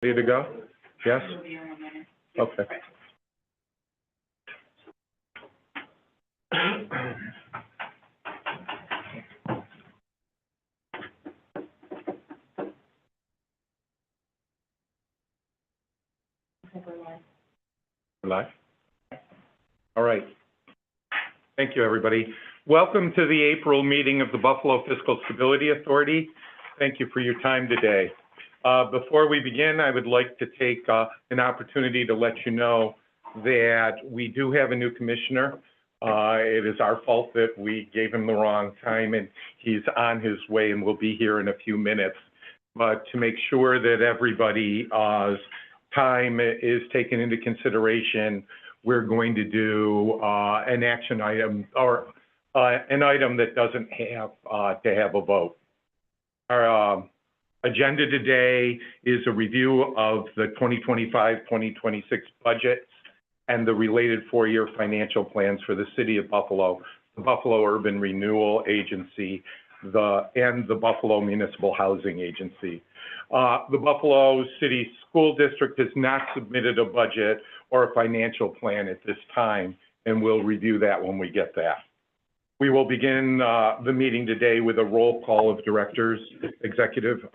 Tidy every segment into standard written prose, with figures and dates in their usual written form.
Ready to go? Yes? Okay. Live? All right. Thank you, everybody. Welcome to the April meeting of the Buffalo Fiscal Stability Authority. Thank you for your time today. Before we begin, I would like to take an opportunity to let you know that we do have a new commissioner. It is our fault that we gave him the wrong time, and he's on his way and will be here in a few minutes. But to make sure that everybody's time is taken into consideration, we're going to do an action item or an item that doesn't have to have a vote. Our agenda today is a review of the 2025-2026 budgets and the related four-year financial plans for the City of Buffalo, the Buffalo Urban Renewal Agency, and the Buffalo Municipal Housing Agency. The Buffalo City School District has not submitted a budget or a financial plan at this time, and we'll review that when we get that. We will begin the meeting today with a roll call of directors. Executive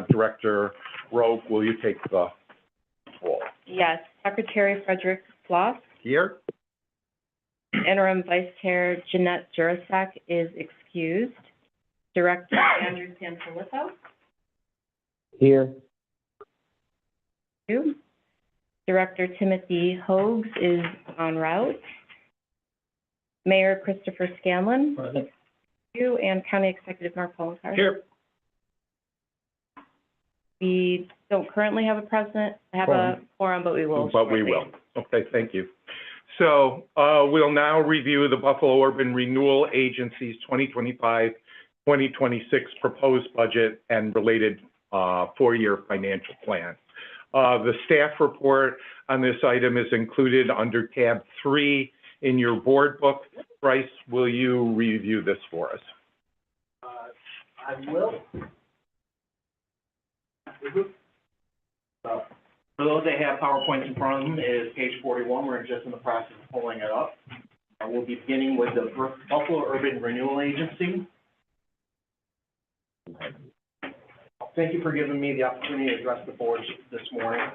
Director Roque, will you take the roll? Yes. Secretary Frederick Floss. Here. Interim Vice Chair Jeanette Jurasek is excused. Director Andrew Sanfilippo. Here. Director Timothy Hogues is en route. Mayor Christopher Scanlon. Present. And County Executive Mark Poloncarz. Here. We don't currently have a quorum, but we will. But we will. Okay, thank you. So we'll now review the Buffalo Urban Renewal Agency's 2025-2026 proposed budget and related four-year financial plan. The staff report on this item is included under tab 3 in your board book. Bryce, will you review this for us? I will. So, for those that have PowerPoints in front of them, is page 41. We're just in the process of pulling it up. We'll be beginning with the Buffalo Urban Renewal Agency. Thank you for giving me the opportunity to address the board this morning.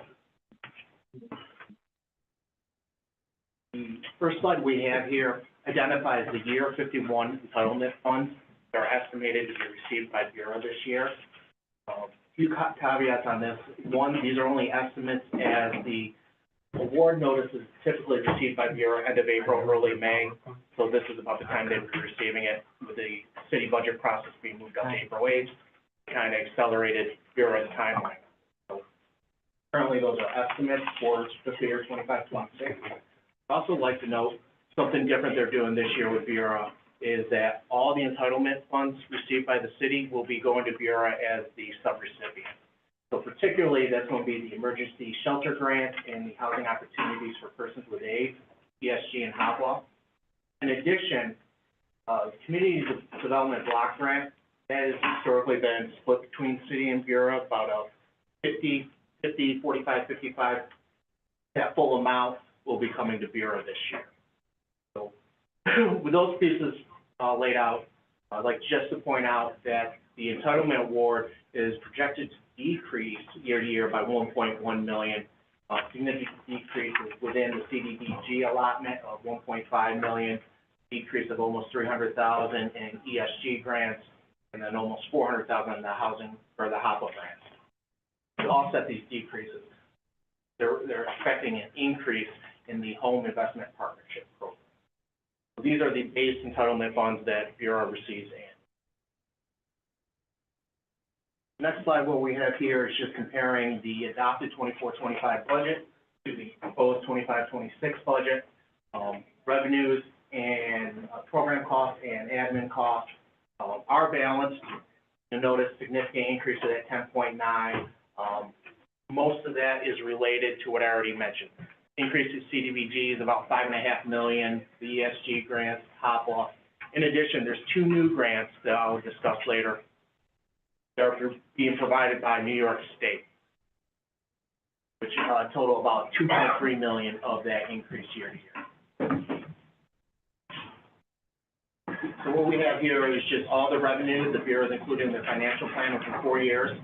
The first slide we have here identifies the year 51 entitlement funds that are estimated to be received by Bureau this year. A few caveats on this. One, these are only estimates, as the award notice is typically received by Bureau end of April, early May. So this is about the time they would be receiving it, with the city budget process being moved up to April 8th. Kind of accelerated Bureau's timeline. So currently those are estimates for fiscal year 25-26. I'd also like to note something different they're doing this year with Bureau is that all the entitlement funds received by the city will be going to Bureau as the subrecipient. So particularly that's going to be the Emergency Shelter Grant and the Housing Opportunities for Persons with AIDS, ESG, and HOPWA. In addition, the Community Development Block Grant, that has historically been split between city and Bureau, about a 50, 45, 55. That full amount will be coming to Bureau this year. So with those pieces laid out, I'd like just to point out that the entitlement award is projected to decrease year to year by $1.1 million. Significant decreases within the CDBG allotment of $1.5 million, decrease of almost $300,000 in ESG grants, and then almost $400,000 in the housing or the HOPWA grants. To offset these decreases, they're expecting an increase in the Home Investment Partnership program. So these are the base entitlement funds that Bureau receives in. Next slide, what we have here is just comparing the adopted 24-25 budget to the proposed 25-26 budget. Revenues and program costs and admin costs are balanced. You'll notice significant increase to that 10.9. Most of that is related to what I already mentioned. Increase in CDBG is about $5.5 million. The ESG grants, HOPWA. In addition, there's two new grants that I'll discuss later that are being provided by New York State. which total about 2.3 million of that increase year to year. So what we have here is just all the revenue the Bureau is including in the financial plan over 4 years.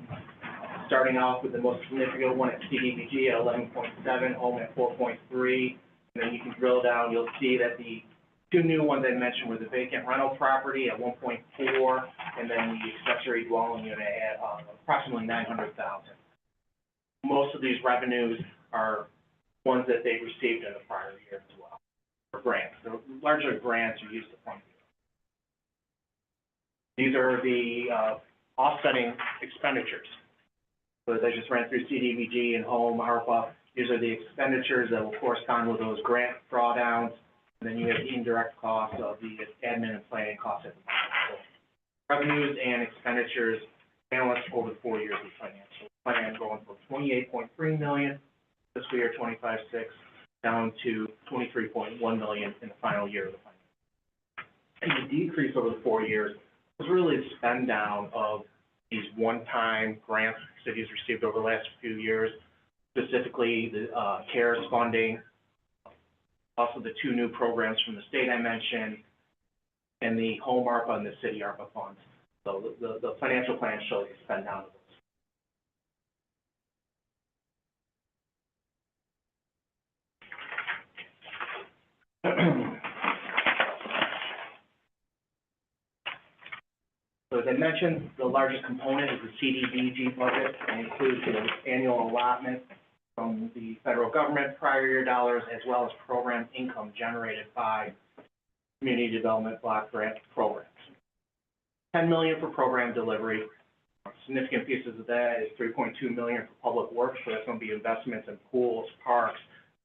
Starting off with the most significant one at CDBG at 11.7, home at 4.3. And then you can drill down, you'll see that the two new ones I mentioned were the vacant rental property at 1.4, and then the accessory dwelling unit at approximately 900,000. Most of these revenues are ones that they've received in the prior year as well, or grants. So larger grants are used to fund. These are the offsetting expenditures. So as I just ran through CDBG and home, ARPA, these are the expenditures that will correspond with those grant drawdowns. And then you have the indirect costs of the admin and planning costs at the bottom. So revenues and expenditures balanced over the 4 years of the financial plan, going from 28.3 million fiscal year 25-6 down to 23.1 million in the final year of the financial. And the decrease over the 4 years was really a spend down of these one-time grants cities received over the last few years, specifically the CARES funding, also the two new programs from the state I mentioned, and the home ARPA and the city ARPA funds. So the financial plan shows the spend down of those. So as I mentioned, the largest component is the CDBG budget, and includes the annual allotment from the federal government, prior year dollars, as well as program income generated by community development block grant programs. 10 million for program delivery. Significant pieces of that is 3.2 million for public works, so that's going to be investments in pools, parks,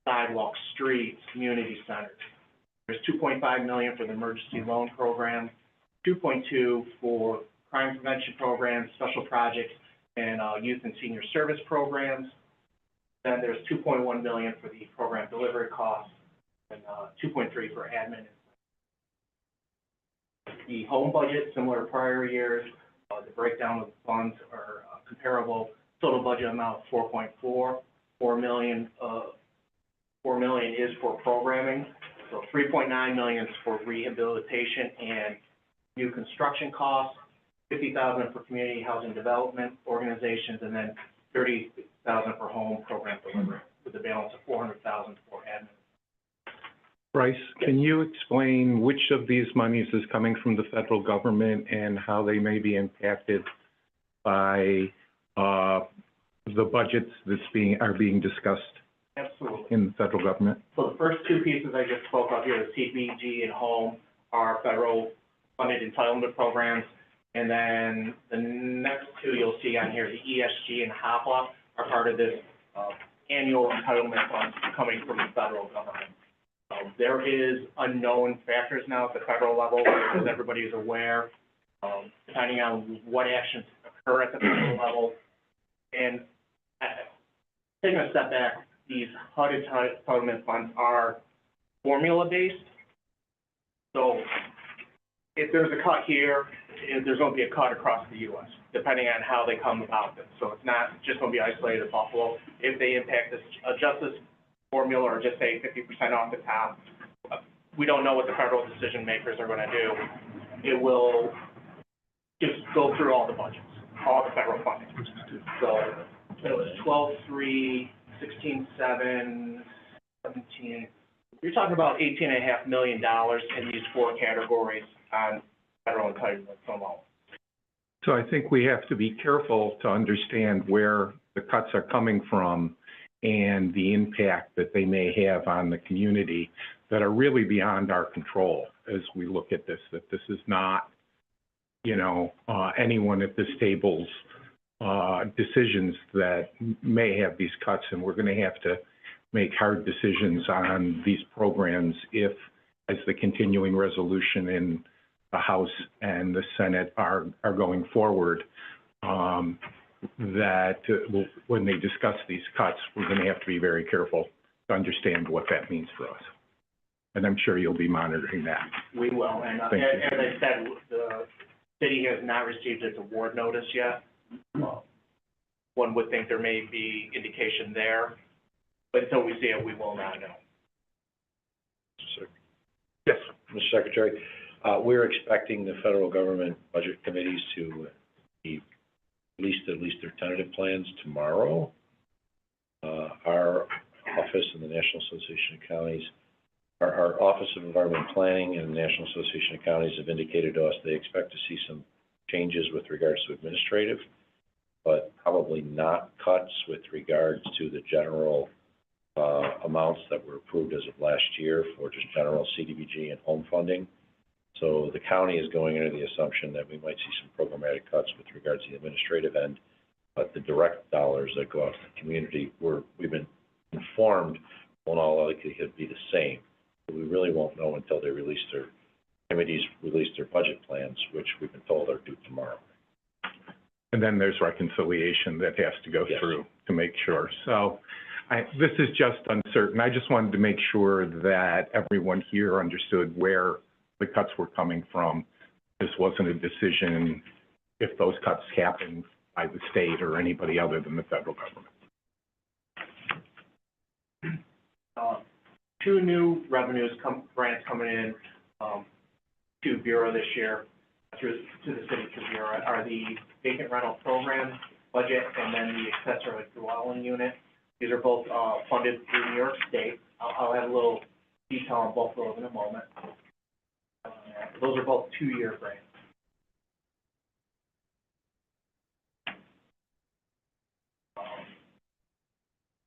sidewalks, streets, community centers. There's 2.5 million for the emergency loan program, 2.2 for crime prevention programs, special projects, and youth and senior service programs. Then there's 2.1 million for the program delivery costs, and 2.3 for admin. The home budget, similar to prior years, the breakdown of the funds are comparable. Total budget amount 4.4, 4 million is for programming. So 3.9 million is for rehabilitation and new construction costs, 50,000 for community housing development organizations, and then 30,000 for home program delivery, with a balance of 400,000 for admin. Bryce, can you explain which of these monies is coming from the federal government and how they may be impacted by the budgets are being discussed Absolutely. in the federal government? So the first two pieces I just spoke of here, the CDBG and home, are federal funded entitlement programs. And then the next two you'll see on here, the ESG and HOPLA, are part of this annual entitlement funds coming from the federal government. There is unknown factors now at the federal level, as everybody is aware, depending on what actions occur at the federal level. And taking a step back, these HUD entitlement funds are formula-based. So if there's a cut here, there's going to be a cut across the U.S., depending on how they come about this. So it's not just going to be isolated to Buffalo. If they impact this, adjust this formula, or just say 50% off the top, we don't know what the federal decision makers are going to do. It will just go through all the budgets, all the federal funding. So it was 12.3, 16.7, 17. You're talking about $18.5 million in these four categories on federal entitlement alone. So I think we have to be careful to understand where the cuts are coming from and the impact that they may have on the community that are really beyond our control as we look at this, that this is not, anyone at this table's decisions that may have these cuts, and we're going to have to make hard decisions on these programs if, as the continuing resolution in the House and the Senate are going forward, that when they discuss these cuts, we're going to have to be very careful to understand what that means for us. And I'm sure you'll be monitoring that. We will, and as I said, the city has not received its award notice yet. One would think there may be indication there, but until we see it, we will not know. Yes. Mr. Secretary, we're expecting the federal government budget committees to be released at least their tentative plans tomorrow. Our office and the National Association of Counties, our Office of Environment Planning and the National Association of Counties have indicated to us they expect to see some changes with regards to administrative, but probably not cuts with regards to the general amounts that were approved as of last year for just general CDBG and home funding. So the county is going into the assumption that we might see some programmatic cuts with regards to the administrative end, but the direct dollars that go out to the community, we've been informed will in all likelihood be the same. But we really won't know until they release committees release their budget plans, which we've been told are due tomorrow. And then there's reconciliation that has to go Yes. through to make sure. So this is just uncertain. I just wanted to make sure that everyone here understood where the cuts were coming from. This wasn't a decision if those cuts happen by the state or anybody other than the federal government. Two new grants coming in to Bureau this year, to the city through Bureau, are the vacant rental program budget and then the accessory dwelling unit. These are both funded through New York State. I'll add a little detail on both of those in a moment. Those are both two-year grants.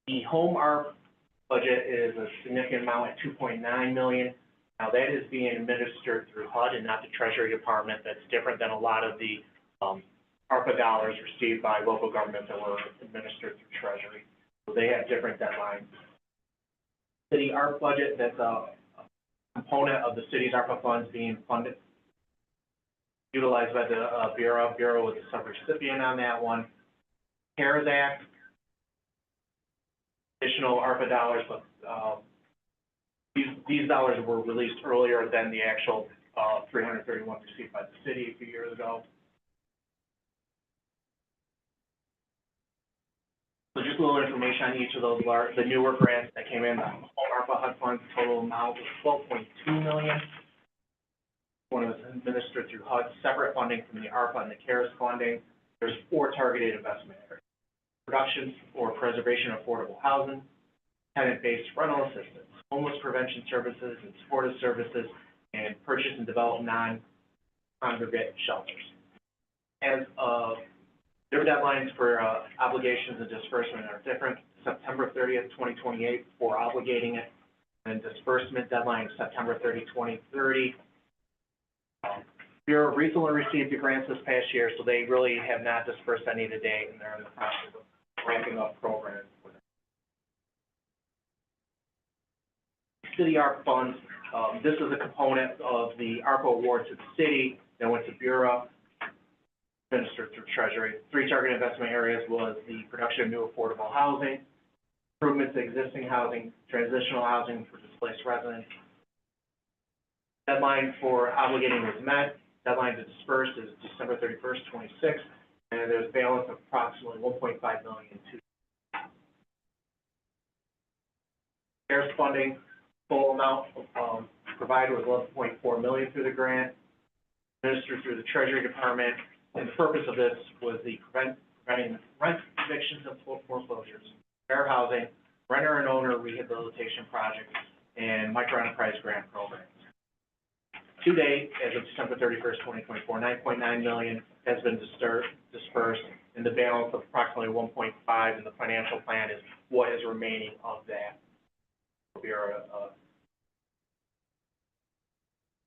The home ARP budget is a significant amount at $2.9 million. Now, that is being administered through HUD and not the Treasury Department. That's different than a lot of the ARPA dollars received by local governments that were administered through Treasury. So they have different deadlines. City ARP budget, that's a component of the city's ARPA funds being funded, utilized by the Bureau. Bureau was a subrecipient on that one. CARES Act, additional ARPA dollars, but these dollars were released earlier than the actual 331 received by the city a few years ago. So just a little information on each of those, the newer grants that came in. The home ARPA HUD funds total amount was $12.2 million. One was administered through HUD, separate funding from the ARPA and the CARES funding. There's 4 targeted investment areas: production or preservation of affordable housing, tenant-based rental assistance, homeless prevention services and supportive services, and purchase and develop non-congregate shelters. As their deadlines for obligations and disbursement are different. September 30th, 2028 for obligating it, and disbursement deadline is September 30, 2030. Bureau recently received the grants this past year, so they really have not dispersed any to date, and they're in the process of ramping up programs with it. City ARP funds, this is a component of the ARPA award to the city that went to Bureau, administered through Treasury. 3 target investment areas was the production of new affordable housing, improvements to existing housing, transitional housing for displaced residents. Deadline for obligating was met. Deadline to disperse is December 31st, 26, and there's a balance of approximately $1.5 million to CARES funding. Full amount provided was $11.4 million through the grant, administered through the Treasury Department. And the purpose of this was preventing rent evictions and foreclosures, fair housing, renter and owner rehabilitation projects, and microenterprise grant programs. To date, as of December 31st, 2024, $9.9 million has been dispersed, and the balance of approximately $1.5 in the financial plan is what is remaining of that.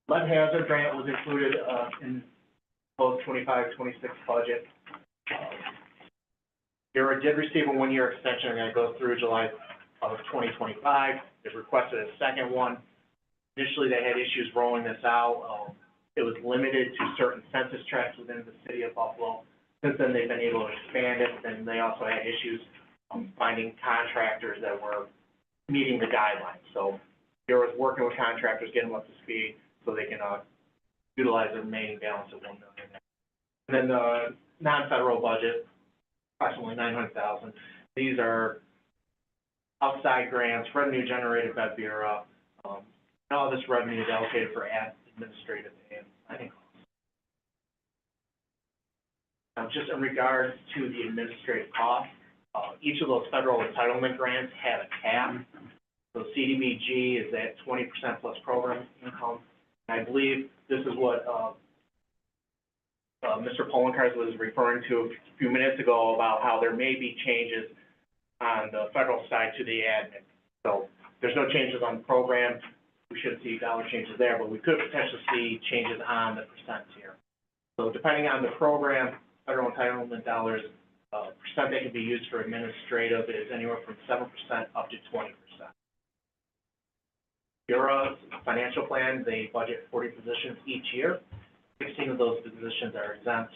Lead hazard grant was included in both 25-26 budget. Bureau did receive a 1-year extension that goes through July of 2025. They've requested a second one. Initially, they had issues rolling this out. It was limited to certain census tracts within the city of Buffalo. Since then, they've been able to expand it, and they also had issues finding contractors that were meeting the guidelines. So Bureau is working with contractors, getting them up to speed so they can utilize the remaining balance of $1 million. And then the non-federal budget, approximately $900,000. These are outside grants, revenue generated by Bureau. And all this revenue is allocated for administrative and planning costs. Now, just in regards to the administrative costs, each of those federal entitlement grants have a cap. So CDBG is at 20% plus program income. And I believe this is what Mr. Poloncarz was referring to a few minutes ago about how there may be changes on the federal side to the admin. So there's no changes on the program. We shouldn't see dollar changes there, but we could potentially see changes on the percent here. So depending on the program, federal entitlement dollars, percent that can be used for administrative is anywhere from 7% up to 20%. Bureau's financial plan, they budget 40 positions each year. 16 of those positions are exempt.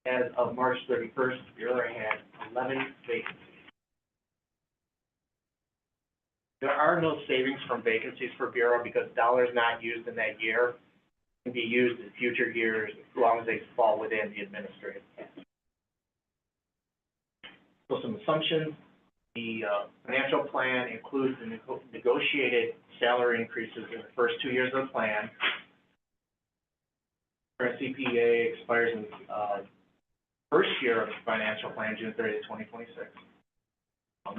As of March 31st, Bureau had 11 vacancies. There are no savings from vacancies for Bureau because dollars not used in that year can be used in future years as long as they fall within the administrative cap. So some assumptions. The financial plan includes the negotiated salary increases in the first 2 years of the plan. Current CPA expires in first year of the financial plan, June 30th, 2026.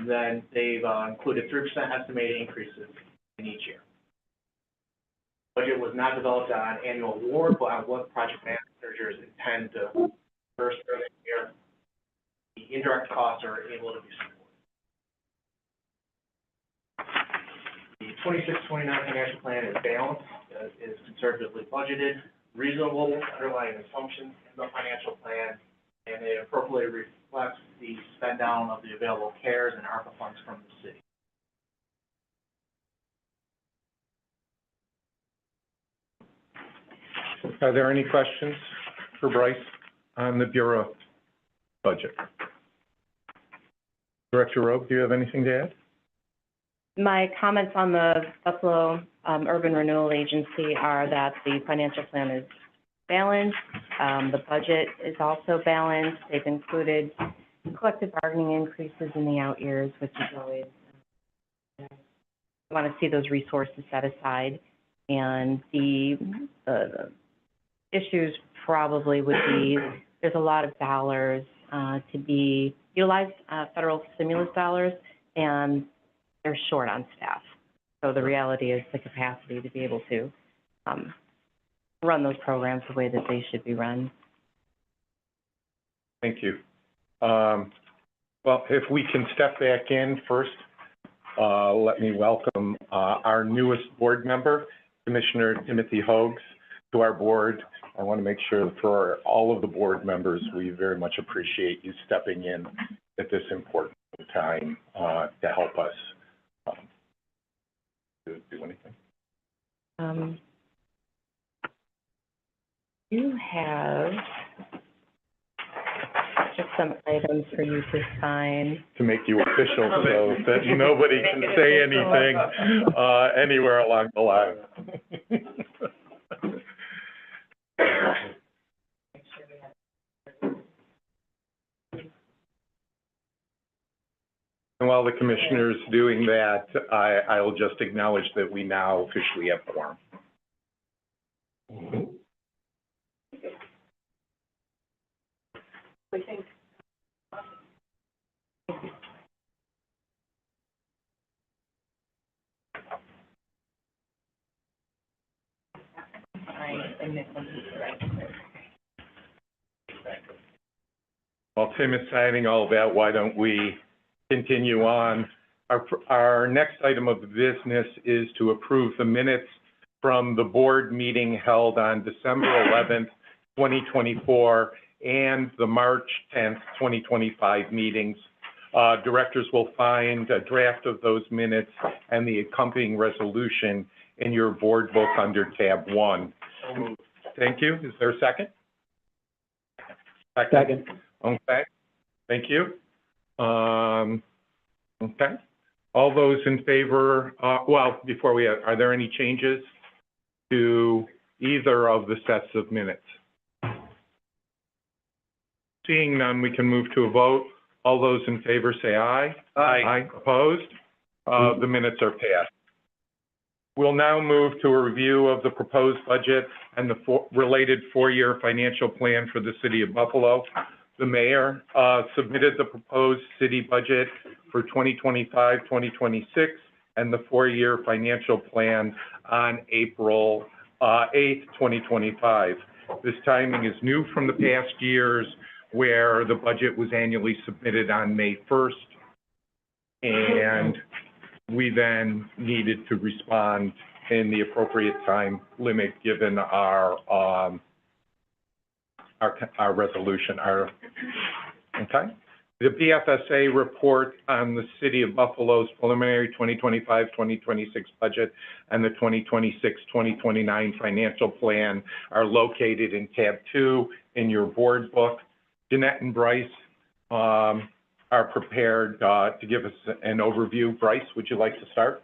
Then they've included 3% estimated increases in each year. Budget was not developed on annual award, but on what project managers intend to first during the year. The indirect costs are able to be supported. The 26-29 financial plan is balanced, is conservatively budgeted, reasonable underlying assumptions in the financial plan, and it appropriately reflects the spend down of the available CARES and ARPA funds from the city. Are there any questions for Bryce on the Bureau budget? Director Rowe, do you have anything to add? My comments on the Buffalo Urban Renewal Agency are that the financial plan is balanced. The budget is also balanced. They've included collective bargaining increases in the out years, which is always, I want to see those resources set aside. And the issues probably would be, there's a lot of dollars to be utilized, federal stimulus dollars, and they're short on staff. So the reality is the capacity to be able to run those programs the way that they should be run. Thank you. Well, if we can step back in first, let me welcome our newest board member, Commissioner Timothy Hoags, to our board. I want to make sure that for all of the board members, we very much appreciate you stepping in at this important time to help us do anything. You have just some items for you to sign. To make you official so that nobody can say anything anywhere along the line. And while the commissioner's doing that, I'll just acknowledge that we now officially have quorum. While Tim is signing all of that, why don't we continue on? Our next item of business is to approve the minutes from the board meeting held on December 11th, 2024, and the March 10th, 2025 meetings. Directors will find a draft of those minutes and the accompanying resolution in your board book under tab 1. Thank you. Is there a second? Second. Okay. Thank you. Okay. All those in favor, well, before we, are there any changes to either of the sets of minutes? Seeing none, we can move to a vote. All those in favor say aye. Aye. Opposed? The minutes are passed. We'll now move to a review of the proposed budget and the related four-year financial plan for the city of Buffalo. The mayor submitted the proposed city budget for 2025, 2026, and the four-year financial plan on April 8th, 2025. This timing is new from the past years where the budget was annually submitted on May 1st, and we then needed to respond in the appropriate time limit given our resolution, okay? The BFSA report on the City of Buffalo's preliminary 2025-2026 budget and the 2026-2029 financial plan are located in tab 2 in your board book. Jeanette and Bryce are prepared to give us an overview. Bryce, would you like to start?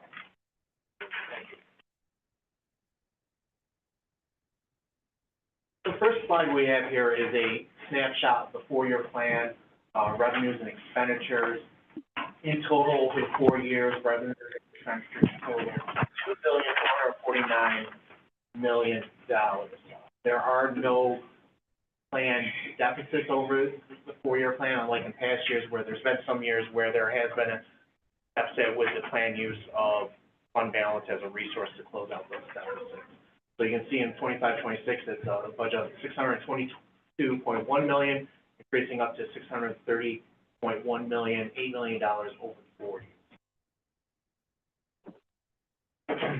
The first slide we have here is a snapshot of the four-year plan, revenues and expenditures. In total, over 4 years, revenues and expenditures total $2,449 million. There are no planned deficits over the four-year plan, unlike in past years where there's been some years where there has been a deficit with the planned use of fund balance as a resource to close out those deficits. So you can see in 25-26, it's a budget of $622.1 million, increasing up to $630.1 million, $8 million over 4 years.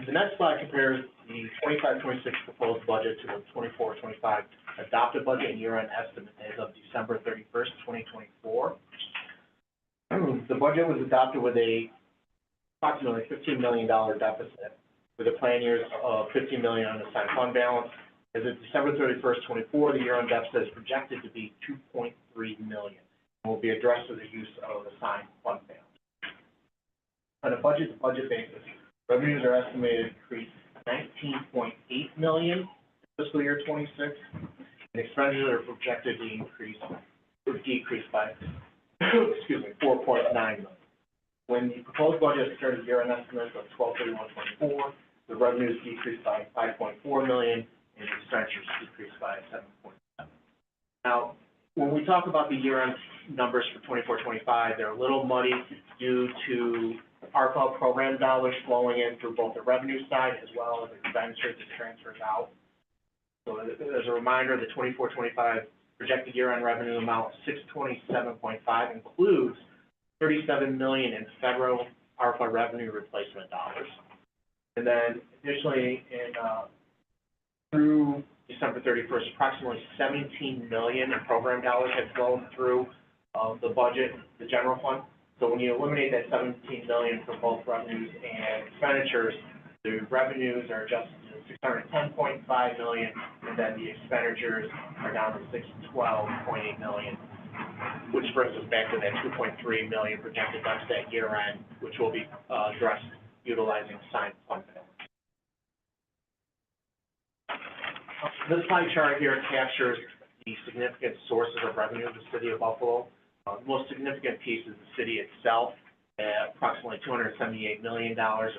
The next slide compares the 25-26 proposed budget to the 24-25 adopted budget and year-end estimate as of December 31st, 2024. The budget was adopted with a approximately $15 million deficit, with a planned years of $15 million unassigned fund balance. As of December 31st, 24, the year-end deficit is projected to be $2.3 million and will be addressed through the use of assigned fund balance. On a budget-to-budget basis, revenues are estimated to increase $19.8 million in fiscal year 26, and expenditures are projected to increase or decrease by, $4.9 million. When the proposed budget is compared to year-end estimates of 12/31/24, the revenues decreased by $5.4 million and the expenditures decreased by $7.7 million. Now, when we talk about the year-end numbers for 24/25, they're a little muddy due to ARPA program dollars flowing in through both the revenue side as well as expenditures and transfers out. So as a reminder, the 24/25 projected year-end revenue amount of $627.5 includes $37 million in federal ARPA revenue replacement dollars. And then additionally, through December 31st, approximately $17 million in program dollars have flown through the budget, the general fund. So when you eliminate that $17 million for both revenues and expenditures, the revenues are adjusted to $610.5 million, and then the expenditures are down to $612.8 million, which brings us back to that $2.3 million projected deficit at year end, which will be addressed utilizing assigned fund balance. This pie chart here captures the significant sources of revenue of the city of Buffalo. The most significant piece is the city itself, at approximately $278 million, or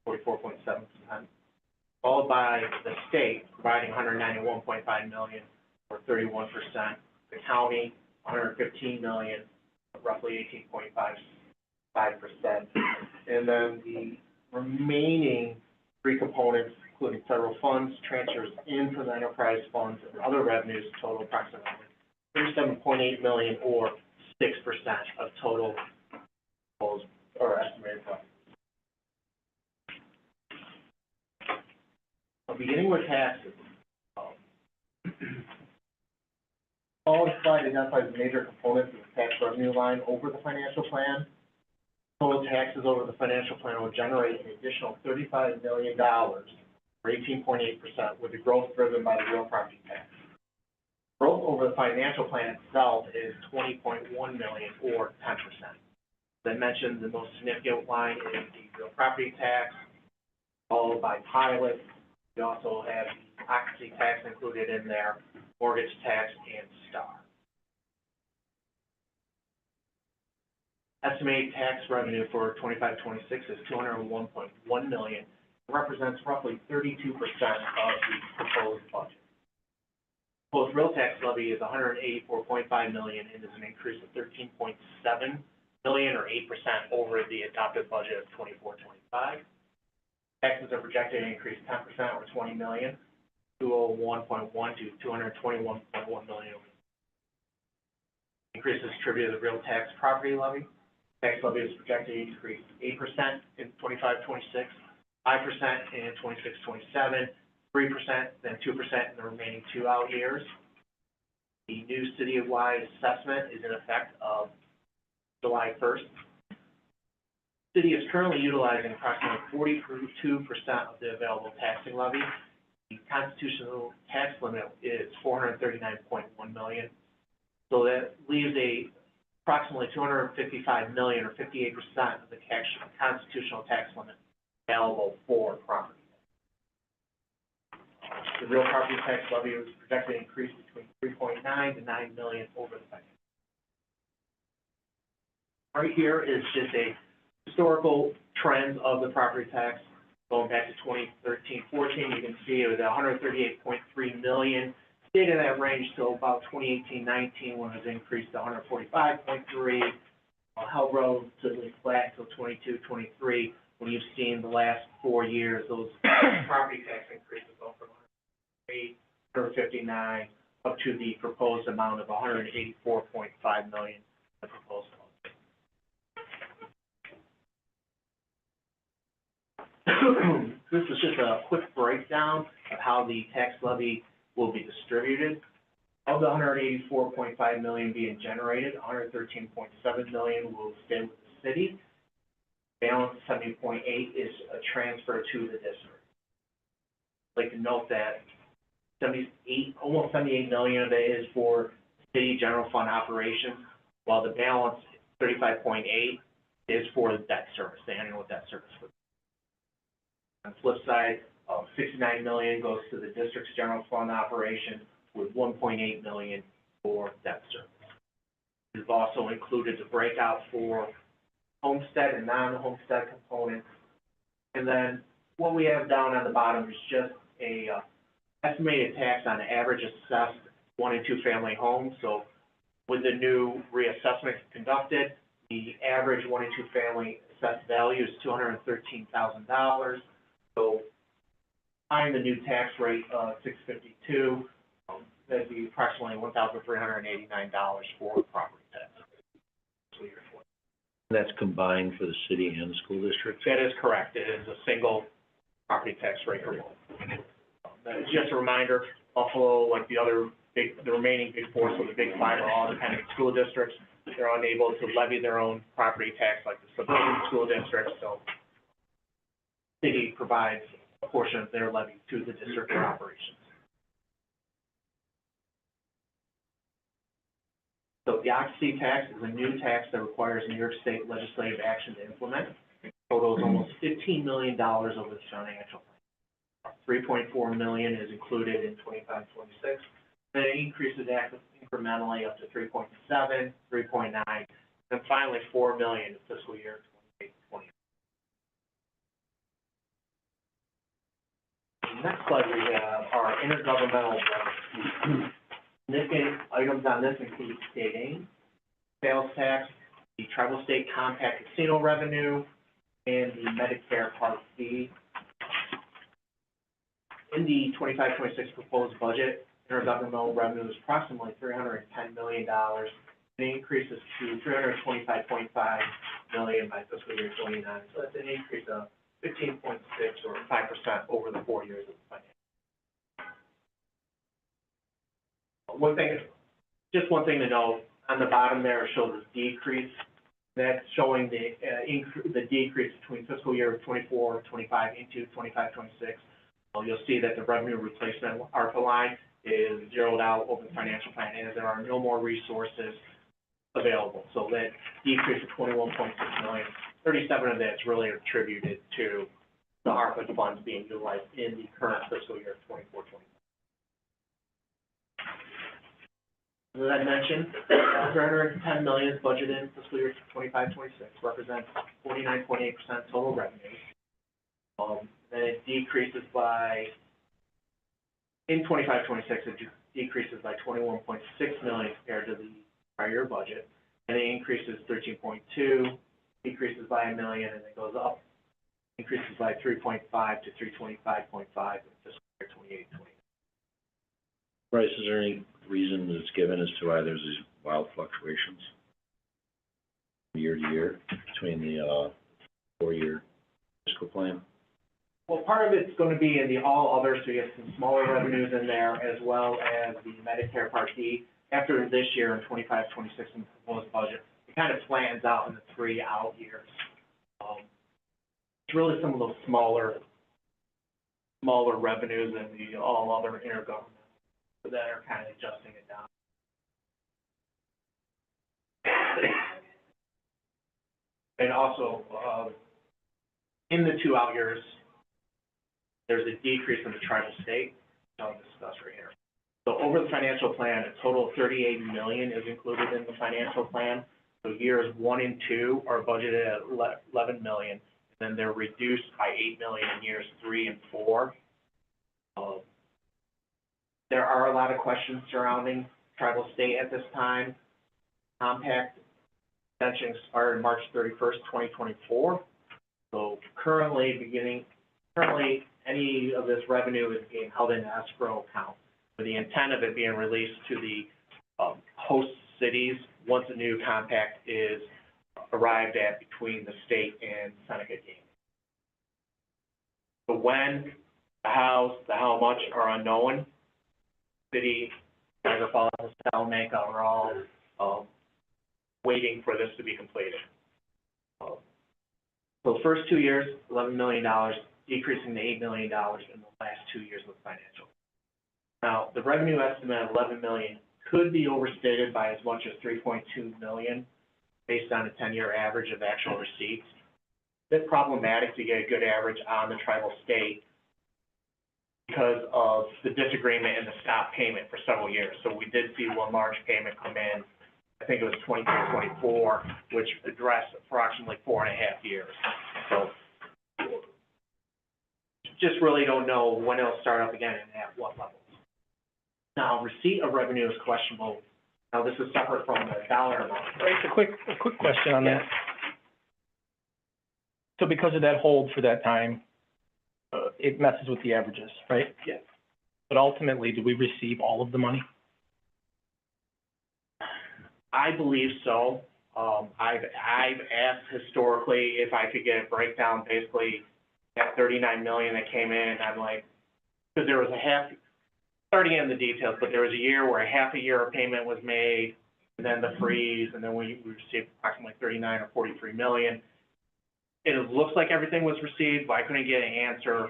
44.7%, followed by the state, providing $191.5 million, or 31%, the county, $115 million, roughly 18.55%, and then the remaining three components, including federal funds, transfers into the enterprise funds, and other revenues, total approximately $37.8 million, or 6% of total proposed or estimated funds. Beginning with taxes. All the slide identifies the major components of the tax revenue line over the financial plan. Total taxes over the financial plan will generate an additional $35 million, or 18.8%, with the growth driven by the real property tax. Growth over the financial plan itself is $20.1 million, or 10%. As I mentioned, the most significant line is the real property tax, followed by pilot. We also have the occupancy tax included in there, mortgage tax, and STAR. Estimated tax revenue for 25-26 is $201.1 million, represents roughly 32% of the proposed budget. Proposed real tax levy is $184.5 million and is an increase of $13.7 million or 8% over the adopted budget of 24-25. Taxes are projected to increase 10% or $20 million, 201.1 to 221.1 million. Increase is attributed to the real tax property levy. Tax levy is projected to increase 8% in 25-26, 5% in 26-27, 3%, then 2% in the remaining 2 out years. The new city-wide assessment is in effect of July 1st. The city is currently utilizing approximately 42% of the available taxing levy. The constitutional tax limit is $439.1 million. So that leaves approximately $255 million or 58% of the constitutional tax limit available for property. The real property tax levy is projected to increase between 3.9 to 9 million over the budget. Right here is just a historical trend of the property tax going back to 2013-14. You can see it was 138.3 million. Stayed in that range till about 2018-19 when it was increased to 145.3. Held relatively flat till 22-23 when you've seen the last 4 years those property tax increases go from 159 up to the proposed amount of 184.5 million. The proposed budget. This is just a quick breakdown of how the tax levy will be distributed. Of the 184.5 million being generated, 113.7 million will stay with the city. Balance 70.8 is a transfer to the district. I'd like to note that almost 78 million of it is for city general fund operations, while the balance 35.8 is for the debt service, the annual debt service. On the flip side, 69 million goes to the district's general fund operation, with 1.8 million for debt service. We've also included the breakout for homestead and non-homestead components. And then what we have down on the bottom is just a estimated tax on average assessed 1- and 2-family homes. So with the new reassessment conducted, the average 1- and 2-family assessed value is $213,000. So applying the new tax rate of $652, that'd be approximately $1,389 for property tax. So That's combined for the city and the school district? that is correct. It is a single property tax rate for both. Just a reminder, Buffalo, like the remaining big four, so the big five are all independent school districts. They're unable to levy their own property tax like the suburban school districts, so city provides a portion of their levy to the district for operations. So the occupancy tax is a new tax that requires New York State legislative action to implement. It totals almost $15 million over the financial plan. 3.4 million is included in 25-26. Then it increases incrementally up to 3.7, 3.9, and finally 4 million in fiscal year 28-20. The next slide we have are intergovernmental revenues. Significant items on this include state aid, sales tax, the tribal state compact casino revenue, and the Medicare Part B. In the 25-26 proposed budget, intergovernmental revenue is approximately $310 million. It increases to $325.5 million by fiscal year 29. So that's an increase of 15.6 or 5% over the 4 years of the financial. One thing to note, on the bottom there shows a decrease. That's showing the decrease between fiscal year 24-25 into 25-26. You'll see that the revenue replacement ARPA line is zeroed out over the financial plan, and there are no more resources available. So that decrease of 21.6 million, 37 of that is really attributed to the ARPA funds being utilized in the current fiscal year 24-25. As I mentioned, 310 million is budgeted in fiscal year 25-26, represents 49.8% total revenues. Then it decreases by, in 25-26, it decreases by 21.6 million compared to the prior year budget. And it increases 13.2, decreases by $1 million, and it goes up, increases by 3.5 to 325.5 in fiscal year 28-29. Bryce, is there any reason that's given as to why there's these wild fluctuations year to year between the, 4-year fiscal plan? Well, part of it's going to be in the all other, so you have some smaller revenues in there, as well as the Medicare Part D. After this year in 25-26 in the proposed budget, it kind of flattens out in the 3 out years. It's really some of those smaller revenues and the all other intergovernmental that are kind of adjusting it down. And also, in the 2 out years, there's a decrease in the tribal state, I'll discuss right here. So over the financial plan, a total of 38 million is included in the financial plan. So years 1 and 2 are budgeted at 11 million, and then they're reduced by 8 million in years 3 and 4. There are a lot of questions surrounding tribal state at this time. Compact extension expired March 31st, 2024. So currently, any of this revenue is being held in escrow account, with the intent of it being released to the host cities once a new compact is arrived at between the state and Seneca Gaming. The when, the how much are unknown. City, Niagara Falls, Salamanca are all waiting for this to be completed. So the first 2 years, $11 million, decreasing to $8 million in the last 2 years of financial. Now, the revenue estimate of $11 million could be overstated by as much as $3.2 million based on a 10-year average of actual receipts. It's a bit problematic to get a good average on the tribal state because of the disagreement and the stop payment for several years. So we did see one large payment come in, I think it was 23-24, which addressed approximately 4.5 years. So just really don't know when it'll start up again and at what levels. Now, receipt of revenue is questionable. Now, this is separate from the dollar amount. Right, a quick question on that. So because of that hold for that time, it messes with the averages, right? Yes. But ultimately, do we receive all of the money? I believe so. I've asked historically if I could get a breakdown, basically, that 39 million that came in, I'm like, because there was a half, starting in the details, but there was a year where half a year of payment was made, and then the freeze, and then we received approximately 39 or 43 million. It looks like everything was received, but I couldn't get an answer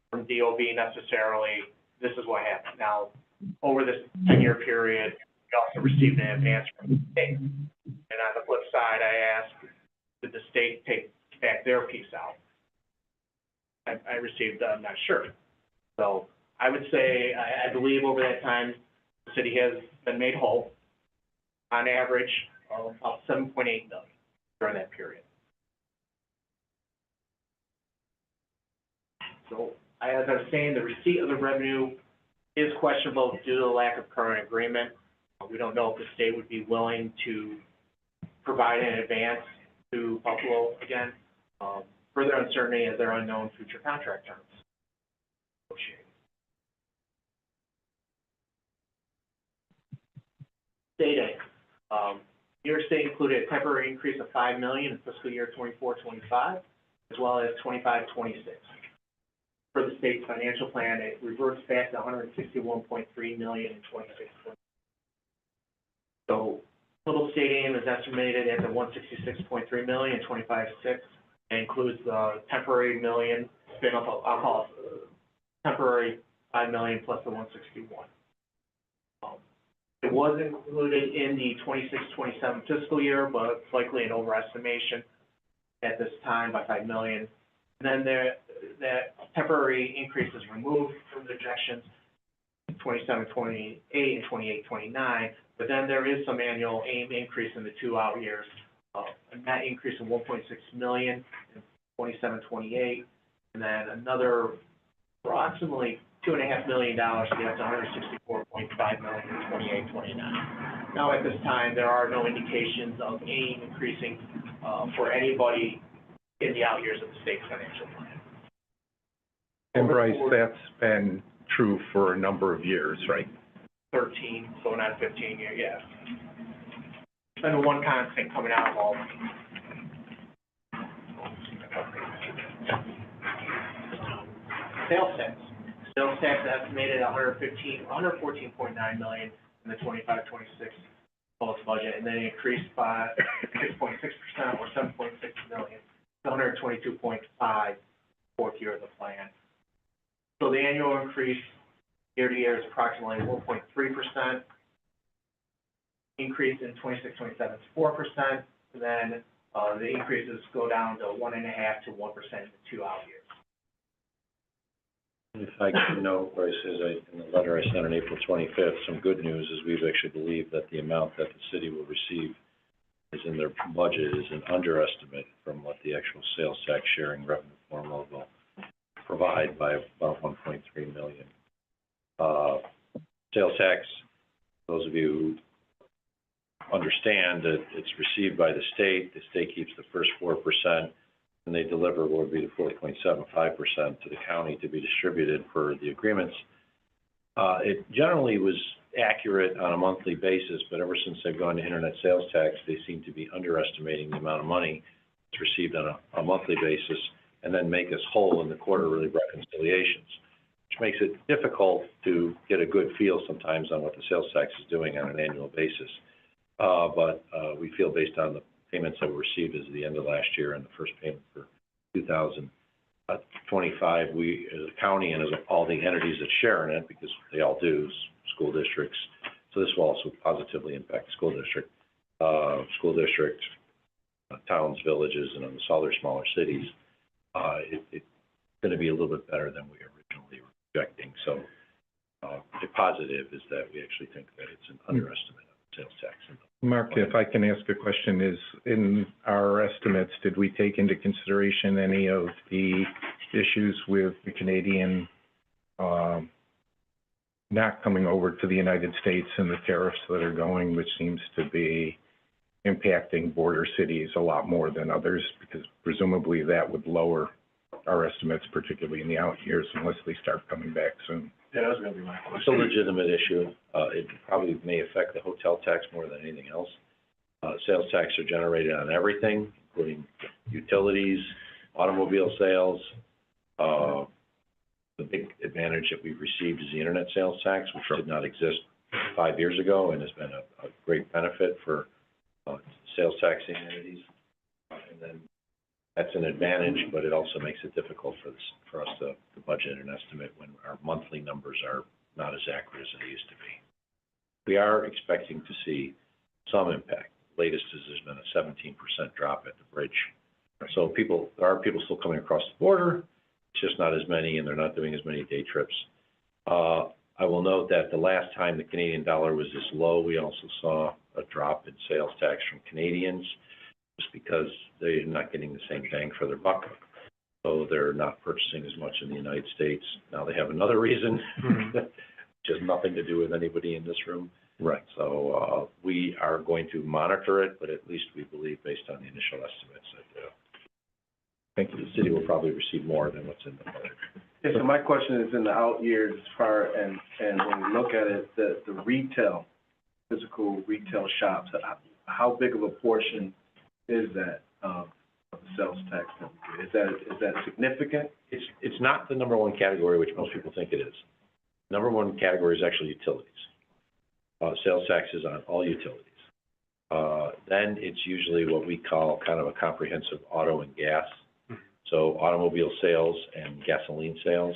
from DOB necessarily. This is what happened. Now, over this 10-year period, we also received an advance from the state. And on the flip side, I asked, did the state take back their piece out? I received, I'm not sure. So I would say, I believe over that time, the city has been made whole, on average, about 7.8 million during that period. So, as I was saying, the receipt of the revenue is questionable due to the lack of current agreement. We don't know if the state would be willing to provide an advance to Buffalo again. Further uncertainty as there are unknown future contract terms negotiated. State aid. New York State included a temporary increase of $5 million in fiscal year 24-25, as well as 25-26. For the state's financial plan, it reverts back to 161.3 million in 26. So total state aid is estimated at the 166.3 million in 25-6. It includes the temporary million spin up. I'll call it temporary 5 million plus the 161. It was included in the 26-27 fiscal year, but it's likely an overestimation at this time by 5 million. And then that temporary increase is removed from the projections, 27-28 and 28-29, But then there is some annual AIM increase in the 2 out years, a net increase of 1.6 million in 27-28, and then another approximately $2.5 million to get up to $164.5 million in 28-29. Now, at this time, there are no indications of AIM increasing for anybody in the out years of the state's financial plan. And Bryce, that's been true for a number of years, right? 13, going on 15 years, yeah. It's been one constant coming out of all. Sales tax. Sales tax estimated at $114.9 million in the 25-26 proposed budget, and then it increased by 6.6% or $7.6 million to $122.5 fourth year of the plan. So the annual increase year to year is approximately 1.3%. Increase in 26-27 is 4%, and then the increases go down to 1.5% to 1% in the 2 out years. If I can note, Bryce, in the letter I sent on April 25th, some good news is we've actually believed that the amount that the city will receive is in their budget is an underestimate from what the actual sales tax sharing revenue formula will provide by about 1.3 million. Sales tax, those of you who understand that it's received by the state keeps the first 4%, and they deliver what would be the 4.75% to the county to be distributed per the agreements. It generally was accurate on a monthly basis, but ever since they've gone to internet sales tax, they seem to be underestimating the amount of money that's received on a monthly basis, and then make us whole in the quarterly reconciliations, which makes it difficult to get a good feel sometimes on what the sales tax is doing on an annual basis. But we feel based on the payments that were received as the end of last year and the first payment for 2025, we, as a county and as all the entities that share in it, because they all do, school districts, so this will also positively impact the school district, towns, villages, and all their smaller cities. It's going to be a little bit better than we originally were projecting. So the positive is that we actually think that it's an underestimate of sales tax. Mark, if I can ask a question, is in our estimates, did we take into consideration any of the issues with the Canadian not coming over to the United States and the tariffs that are going, which seems to be impacting border cities a lot more than others, because presumably that would lower our estimates, particularly in the out years, unless they start coming back soon? Yeah, that was going to be my It's a question. legitimate issue. It probably may affect the hotel tax more than anything else. Sales tax are generated on everything, including utilities, automobile sales. The big advantage that we've received is the internet sales tax, which did not exist 5 years ago and has been a great benefit for sales taxing entities. And then that's an advantage, but it also makes it difficult for us to budget an estimate when our monthly numbers are not as accurate as they used to be. We are expecting to see some impact. Latest is there's been a 17% drop at the bridge. So there are people still coming across the border. It's just not as many, and they're not doing as many day trips. I will note that the last time the Canadian dollar was this low, we also saw a drop in sales tax from Canadians, just because they're not getting the same bang for their buck. So they're not purchasing as much in the United States. Now they have another reason, which has nothing to do with anybody in this room. Right. So we are going to monitor it, but at least we believe, based on the initial estimates, that Thank you. the city will probably receive more than what's in the budget. Yeah, so my question is in the out years as far, and when we look at it, the retail, physical retail shops, how big of a portion is that of the sales tax? Is that significant? It's not the number one category, which most people think it is. Number one category is actually utilities. Sales tax is on all utilities. Then it's usually what we call kind of a comprehensive auto and gas. So automobile sales and gasoline sales,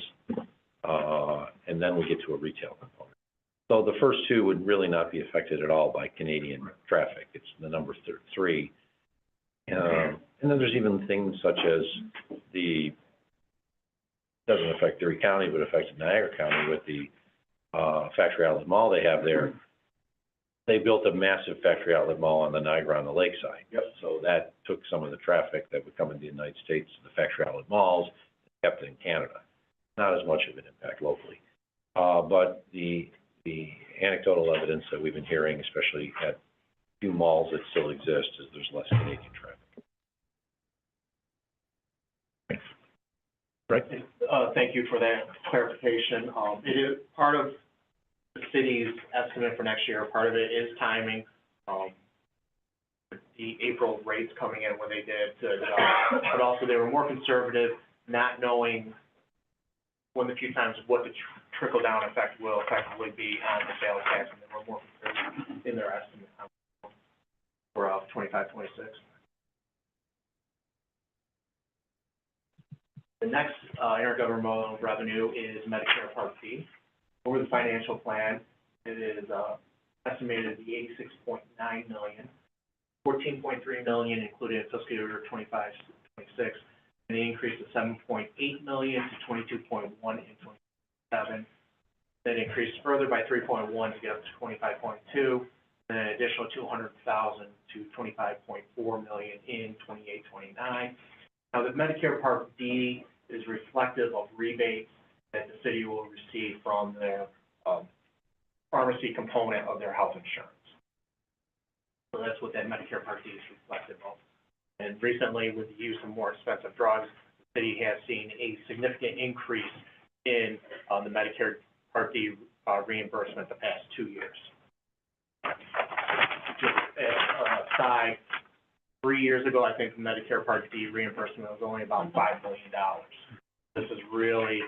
and then we get to a retail component. So the first two would really not be affected at all by Canadian traffic. It's the number 3. And then there's even things such as doesn't affect Erie County, but affects Niagara County with the factory outlet mall they have there. they built a massive factory outlet mall on the Niagara on the lakeside. Yep. So that took some of the traffic that would come into the United States to the factory outlet malls, and kept it in Canada. Not as much of an impact locally. But the anecdotal evidence that we've been hearing, especially at a few malls that still exist, is there's less Canadian traffic. Right? Thank you for that clarification. It is part of the city's estimate for next year. Part of it is timing. The April rates coming in when they did, but also they were more conservative, not knowing one of the few times what the trickle-down effect will effectively be on the sales tax, and they were more conservative in their estimate for 25, 26. The next intergovernmental revenue is Medicare Part B. Over the financial plan, it is estimated to be $86.9 million, $14.3 million included in fiscal year 25, 26, and an increase of $7.8 million to $22.1 in 27. Then increased further by 3.1 to get up to 25.2, and an additional 200,000 to 25.4 million in 28, 29. Now, the Medicare Part D is reflective of rebates that the city will receive from their pharmacy component of their health insurance. So that's what that Medicare Part D is reflective of. And recently, with the use of more expensive drugs, the city has seen a significant increase in the Medicare Part D reimbursement the past 2 years. Just as an aside, 3 years ago, I think the Medicare Part D reimbursement was only about $5 million. This has really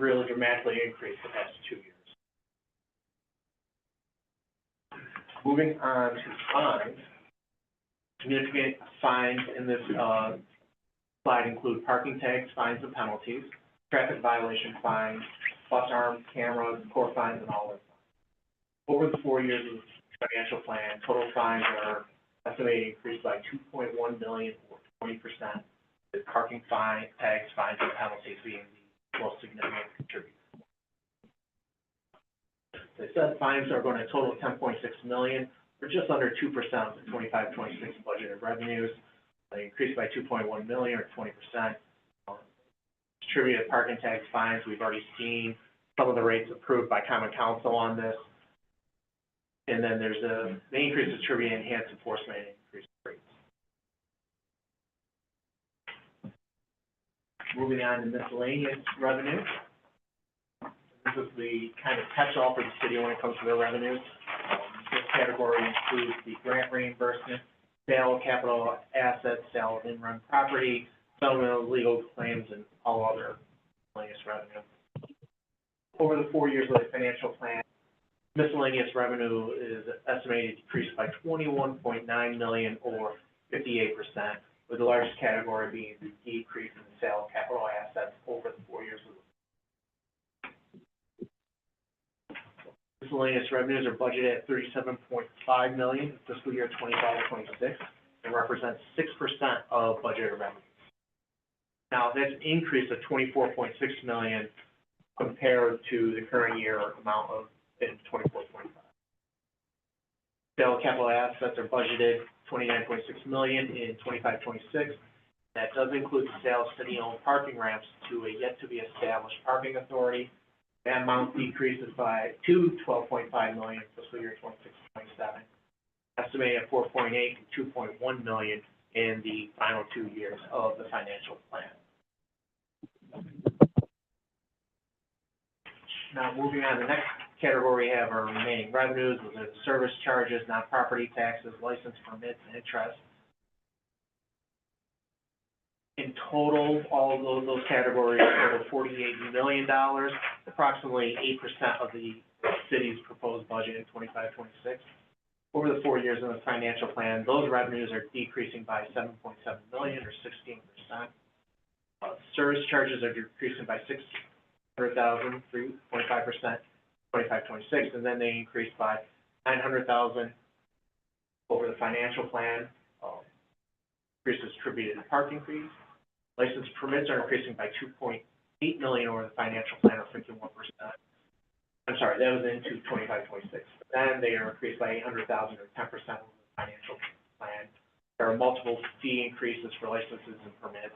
dramatically increased the past 2 years. Moving on to fines. Significant fines in this slide include parking tags, fines and penalties, traffic violation fines, bus arms, cameras, core fines, and all of them. Over the 4 years of the financial plan, total fines are estimated to increase by $2.1 million or 20%, with parking fine, tags, fines, and penalties being the most significant contributor. As I said, fines are going to total $10.6 million, or just under 2% of the 25-26 budgeted revenues. They increased by $2.1 million or 20%. Distributed parking tags, fines, we've already seen some of the rates approved by Common Council on this. And then there's the increase distributed enhanced enforcement and increased rates. Moving on to miscellaneous revenue. This is the kind of catch-all for the city when it comes to their revenues. This category includes the grant reimbursement, sale of capital assets, sale of in-run property, settlement of legal claims, and all other miscellaneous revenue. Over the 4 years of the financial plan, miscellaneous revenue is estimated to decrease by $21.9 million or 58%, with the largest category being the decrease in the sale of capital assets over the 4 years of the miscellaneous revenues are budgeted at $37.5 million in fiscal year 25-26 and represents 6% of budgeted revenues. Now, that's an increase of $24.6 million compared to the current year amount of in 24-25. Sale of capital assets are budgeted $29.6 million in 25-26. That does include the sale of city-owned parking ramps to a yet-to-be-established parking authority. That amount decreases to $12.5 million in fiscal year 26-27, estimated at $4.8 to $2.1 million in the final 2 years of the financial plan. Now, moving on to the next category, we have our remaining revenues, with the service charges, non-property taxes, license permits, and interest. In total, all of those categories total $48 million, approximately 8% of the city's proposed budget in 25-26. Over the 4 years of the financial plan, those revenues are decreasing by $7.7 million or 16%. Service charges are decreasing by $600,000, 3.5%, 25-26, and then they increase by $900,000 over the financial plan. Increases attributed to parking fees. License permits are increasing by $2.8 million over the financial plan, or 51%. I'm sorry, that was into 25-26. Then they are increased by 800,000 or 10% of the financial plan. There are multiple fee increases for licenses and permits.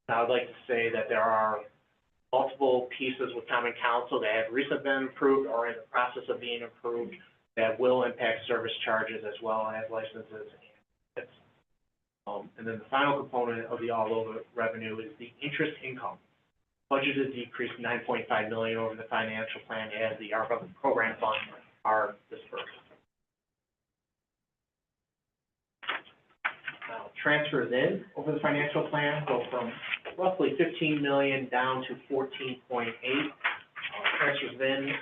Now, I'd like to say that there are multiple pieces with common council that have recently been approved or in the process of being approved that will impact service charges as well as licenses and permits. And then the final component of the all-over revenue is the interest income. Budget is decreased $9.5 million over the financial plan as the ARPA program funds are dispersed. Now, transfers in over the financial plan go from roughly 15 million down to 14.8. Transfers in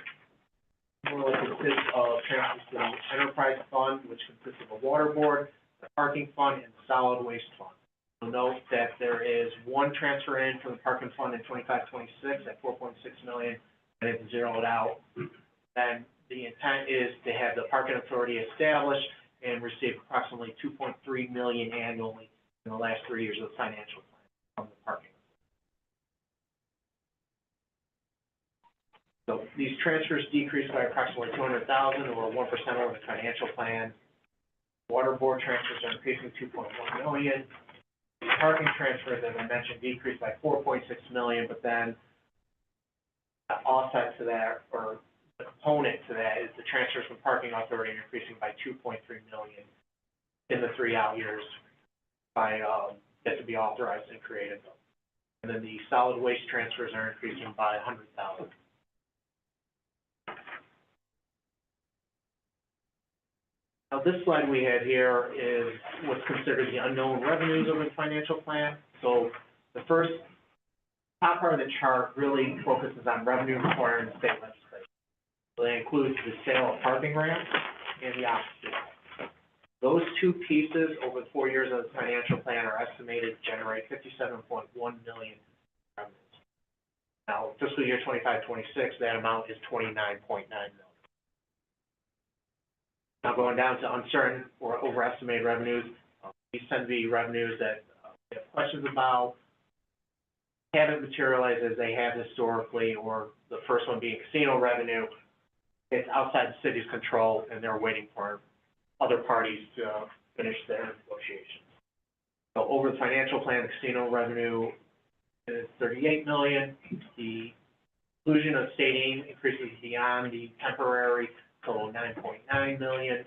more like consists of transfers to the enterprise fund, which consists of a water board, the parking fund, and the solid waste fund. You'll note that there is one transfer in from the parking fund in 25-26 at 4.6 million, and it's zeroed out. And the intent is to have the parking authority established and receive approximately 2.3 million annually in the last 3 years of the financial plan from the parking. So these transfers decreased by approximately 200,000 or 1% over the financial plan. Water board transfers are increasing 2.1 million. The parking transfers, as I mentioned, decreased by 4.6 million, but then the offset to that, or the component to that, is the transfers from parking authority increasing by 2.3 million in the 3 out years by, that to be authorized and created. And then the solid waste transfers are increasing by 100,000. Now, this slide we have here is what's considered the unknown revenues of the financial plan. So the first top part of the chart really focuses on revenue required in state legislation. So that includes the sale of parking ramps and the occupancy. Those two pieces over the 4 years of the financial plan are estimated to generate 57.1 million revenues. Now, fiscal year 25-26, that amount is 29.9 million. Now, going down to uncertain or overestimated revenues, these tend to be revenues that we have questions about, haven't materialized as they have historically, or the first one being casino revenue. It's outside the city's control, and they're waiting for other parties to finish their negotiations. So over the financial plan, the casino revenue is 38 million. The inclusion of state aid increases beyond the temporary total 9.9 million.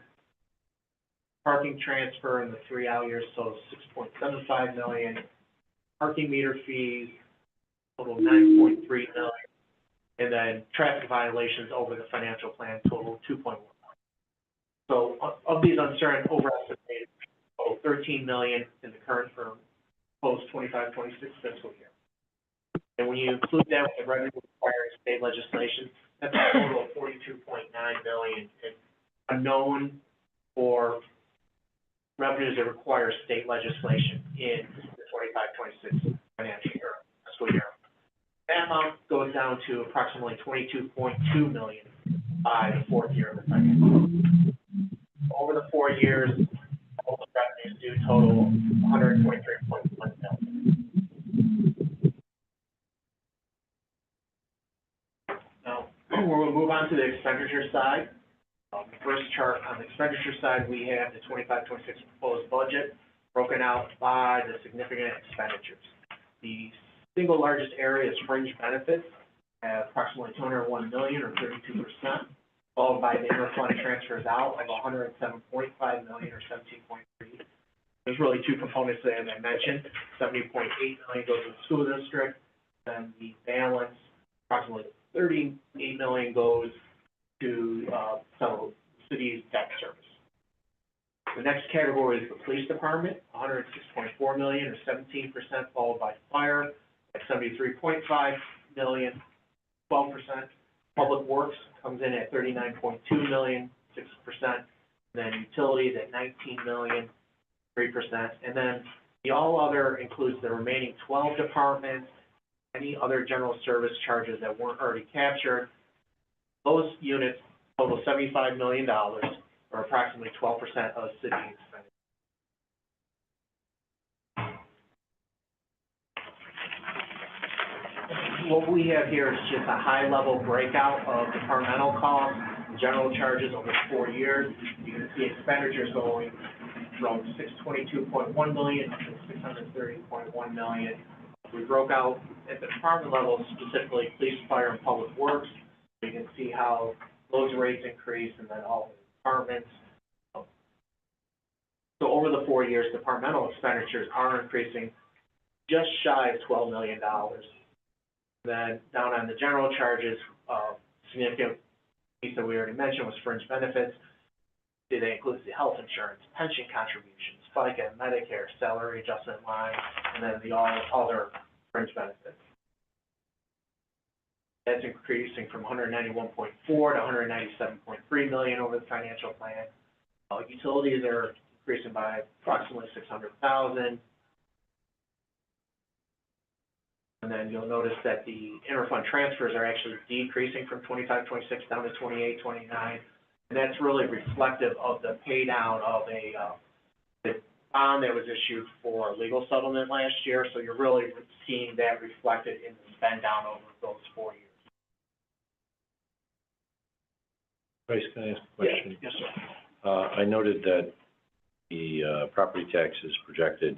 Parking transfer in the 3 out years total 6.75 million. Parking meter fees total 9.3 million. And then traffic violations over the financial plan total 2.1 million. So of these uncertain overestimated, total 13 million in the current firm post 25-26 fiscal year. And when you include that with the revenue requiring state legislation, that's a total of 42.9 million in unknown or revenues that require state legislation in the 25-26 financial year, fiscal year. That amount goes down to approximately 22.2 million by the 4th year of the financial year. Over the 4 years, all the revenues do total 123.1 million. Now, we'll move on to the expenditure side. The first chart on the expenditure side, we have the 25-26 proposed budget broken out by the significant expenditures. The single largest area is fringe benefits at approximately 201 million or 32%, followed by the interfund transfers out of 107.5 million or 17.3%. There's really two components there, as I mentioned. 70.8 million goes to the school district, then the balance, approximately 38 million goes to some city's debt service. The next category is the police department, 106.4 million or 17%, followed by fire at 73.5 million, 12%. Public works comes in at 39.2 million, 6%. Then utilities at 19 million, 3%. And then the all other includes the remaining 12 departments, any other general service charges that weren't already captured. Those units total $75 million, or approximately 12% of city expenditure. what we have here is just a high-level breakout of departmental costs, general charges over 4 years. You can see expenditures going from $622.1 million up to $630.1 million. We broke out at the department level, specifically police, fire, and public works. You can see how those rates increase, and then all the departments. So over the 4 years, departmental expenditures are increasing just shy of $12 million. Then down on the general charges, significant piece that we already mentioned was fringe benefits. That includes the health insurance, pension contributions, FICA, Medicare, salary adjustment line, and then the all other fringe benefits. That's increasing from 191.4 to 197.3 million over the financial plan. Utilities are increasing by approximately 600,000. And then you'll notice that the interfund transfers are actually decreasing from 25-26 down to 28-29. And that's really reflective of the pay down of the bond that was issued for legal settlement last year. So you're really seeing that reflected in the spend down over those 4 years. Bryce, can I ask a question? Yes, sir. I noted that the property tax is projected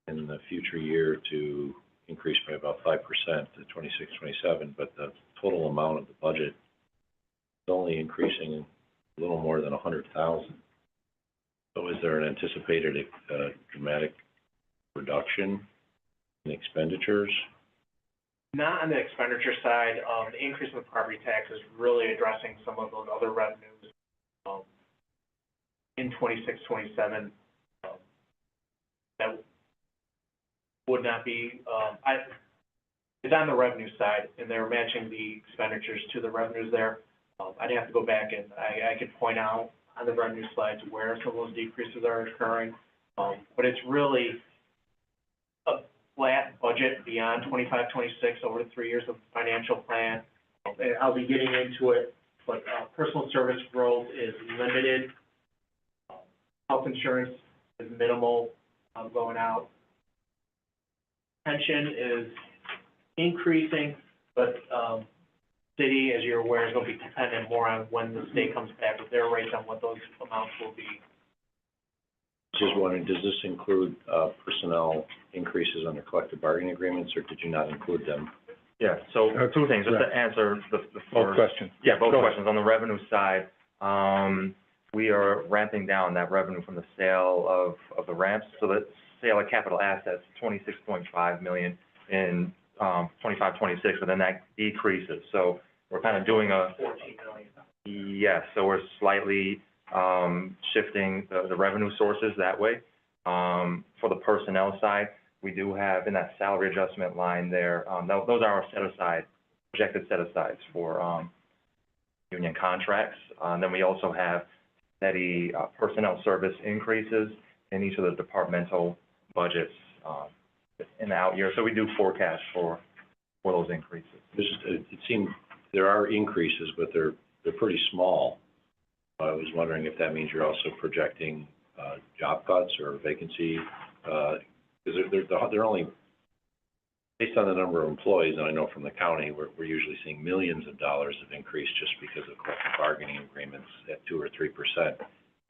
in the future year to increase by about 5% to 26, 27, but the total amount of the budget is only increasing a little more than 100,000. So is there an anticipated dramatic reduction in expenditures? Not on the expenditure side. The increase in the property tax is really addressing some of those other revenues in 26, 27 that would not be, it's on the revenue side, and they're matching the expenditures to the revenues there. I'd have to go back and I could point out on the revenue slides where some of those decreases are occurring. But it's really a flat budget beyond 25, 26 over the 3 years of the financial plan. I'll be getting into it, but personal service growth is limited. Health insurance is minimal going out. Pension is increasing, but city, as you're aware, is going to be dependent more on when the state comes back with their rates on what those amounts will be. Just wondering, does this include personnel increases under collective bargaining agreements, or did you not include them? Yeah, so two things, just to answer the Both first. questions. Yeah, both Go ahead. questions. On the revenue side, we are ramping down that revenue from the sale of the ramps. So the sale of capital assets, 26.5 million in 25, 26, but then that decreases. So we're kind of doing a 14 million. yes. So we're slightly shifting the revenue sources that way. For the personnel side, we do have in that salary adjustment line there. Those are our projected set asides for union contracts. Then we also have steady personnel service increases in each of the departmental budgets in the out year. So we do forecast for those increases. It seemed there are increases, but they're pretty small. I was wondering if that means you're also projecting job cuts or vacancy, because they're only based on the number of employees, and I know from the county, we're usually seeing millions of dollars of increase just because of collective bargaining agreements at 2 or 3%,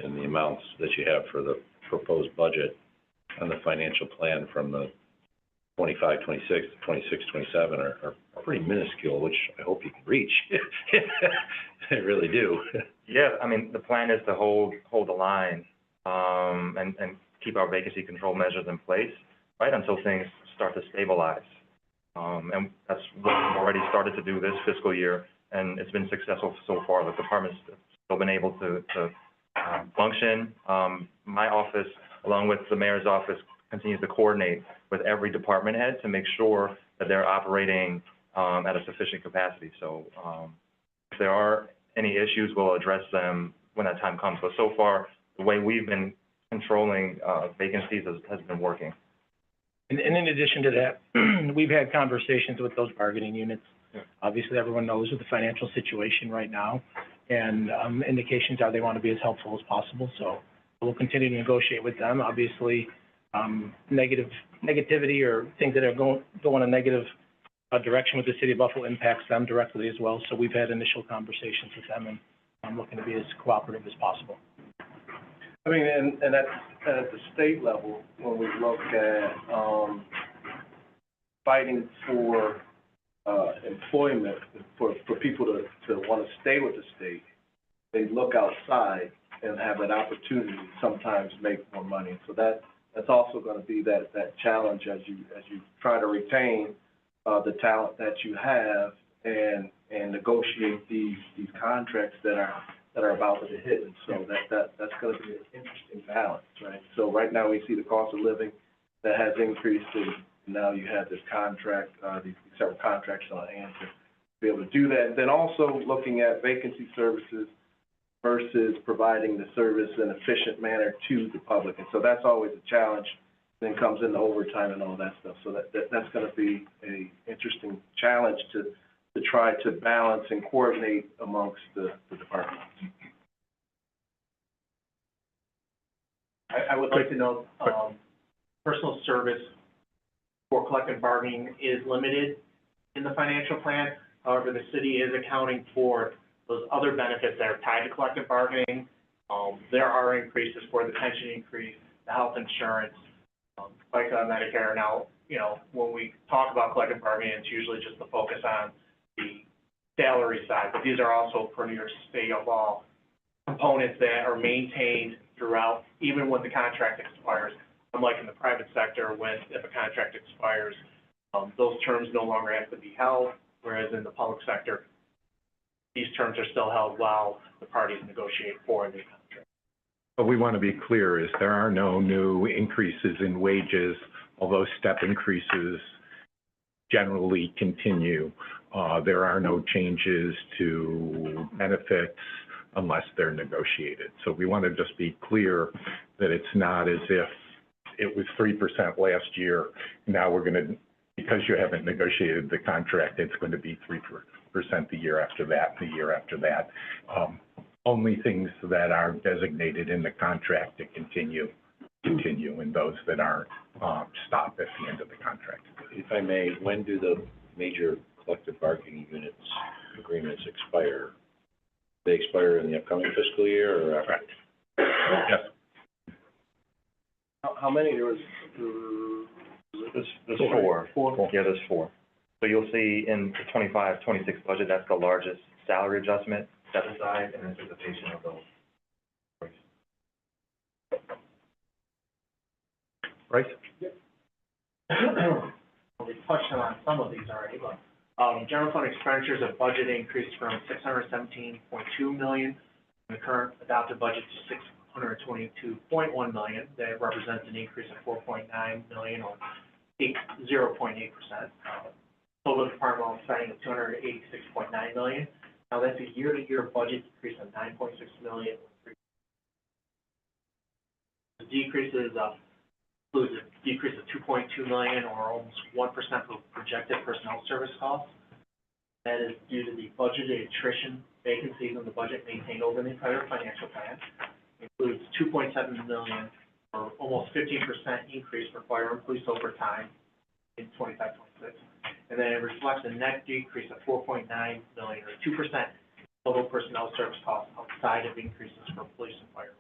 and the amounts that you have for the proposed budget on the financial plan from the 25, 26, 26, 27 are pretty minuscule, which I hope you can reach. I really do. Yeah, I mean, the plan is to hold the line, and keep our vacancy control measures in place, right, until things start to stabilize. And that's what we've already started to do this fiscal year, and it's been successful so far. The department's still been able to function. My office, along with the mayor's office, continues to coordinate with every department head to make sure that they're operating at a sufficient capacity. So if there are any issues, we'll address them when that time comes. But so far, the way we've been controlling vacancies has been working. And in addition to that, we've had conversations with those bargaining units. Yeah. Obviously, everyone knows with the financial situation right now, and indications are they want to be as helpful as possible. So we'll continue to negotiate with them. Obviously, negativity or things that are going a negative direction with the city of Buffalo impacts them directly as well, so we've had initial conversations with them, and I'm looking to be as cooperative as possible. I mean, and at the state level, when we look at, fighting for, employment, for people to want to stay with the state, they look outside and have an opportunity to sometimes make more money. So that's also going to be that challenge as you try to retain, the talent that you have and negotiate these contracts that are about to hit. And so that's going to be an interesting balance, right? So right now we see the cost of living that has increased, and now you have this contract, these several contracts on hand to be able to do that. And then also looking at vacancy services versus providing the service in an efficient manner to the public. And so that's always a challenge, then comes in the overtime and all that stuff. So that's going to be an interesting challenge to try to balance and coordinate amongst the departments. I would like to note, personal service for collective bargaining is limited in the financial plan. However, the city is accounting for those other benefits that are tied to collective bargaining. There are increases for the pension increase, the health insurance, FICA, Medicare. Now, you know, when we talk about collective bargaining, it's usually just the focus on the salary side, but these are also per New York State law components that are maintained throughout, even when the contract expires. Unlike in the private sector, if a contract expires, those terms no longer have to be held, whereas in the public sector, these terms are still held while the parties negotiate for a new contract. What we want to be clear is there are no new increases in wages, although step increases generally continue. There are no changes to benefits unless they're negotiated. So we want to just be clear that it's not as if it was 3% last year. Now we're going to, because you haven't negotiated the contract, it's going to be 3% the year after that, the year after that. Only things that are designated in the contract to continue, and those that aren't, stop at the end of the contract. If I may, when do the major collective bargaining units agreements expire? They expire in the upcoming fiscal year or after? Correct. Yes. How many? There was, There's four. Yeah, there's four. So you'll see in the 25-26 budget, that's the largest salary adjustment set aside in anticipation of those. Bryce? We touched on some of these already, but, general fund expenditures of budget increased from $617.2 million in the current adopted budget to $622.1 million. That represents an increase of $4.9 million or 0.8%. Total departmental spending of $286.9 million. Now that's a year-to-year budget decrease of $9.6 million. The decrease is includes a decrease of $2.2 million or almost 1% for projected personnel service costs. That is due to the budgeted attrition vacancies in the budget maintained over the entire financial plan. It includes $2.7 million or almost 15% increase for fire and police overtime in 25-26. And then it reflects a net decrease of $4.9 million or 2% total personnel service costs outside of increases for police and fire.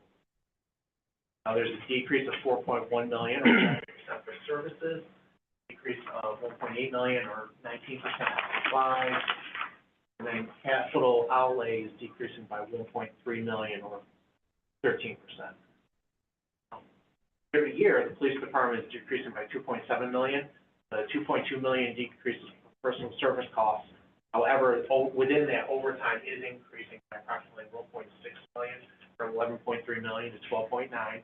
Now there's a decrease of $4.1 million or 7% for services, decrease of $1.8 million or 19% for supplies, and then capital outlays decreasing by $1.3 million or 13%. Every year, the police department is decreasing by $2.7 million. The $2.2 million decreases for personal service costs. However, within that, overtime is increasing by approximately $1.6 million from $11.3 million to $12.9.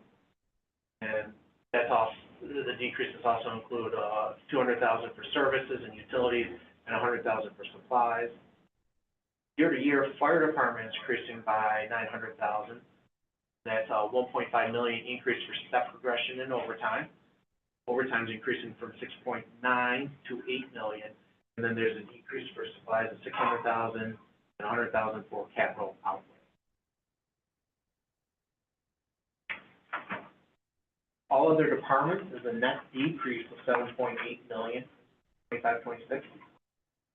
And that's off. The decreases also include $200,000 for services and utilities and $100,000 for supplies. Year to year, fire department is increasing by $900,000. That's a $1.5 million increase for step progression and overtime. Overtime is increasing from $6.9 to $8 million, and then there's a decrease for supplies of $600,000 and $100,000 for capital outlay. All other departments is a net decrease of $7.8 million, 25-26.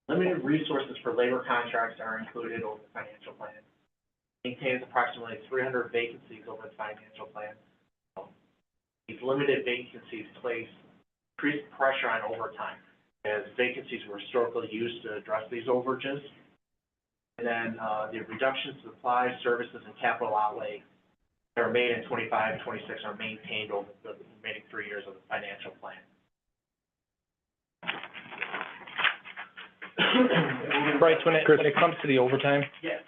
Limited resources for labor contracts are included over the financial plan. Maintains approximately 300 vacancies over the financial plan. These limited vacancies place increased pressure on overtime, as vacancies were historically used to address these overages. And then, the reductions to supply, services, and capital outlay that are made in 25, 26 are maintained over the remaining 3 years of the financial plan. Bryce, when it comes to the overtime, Yeah.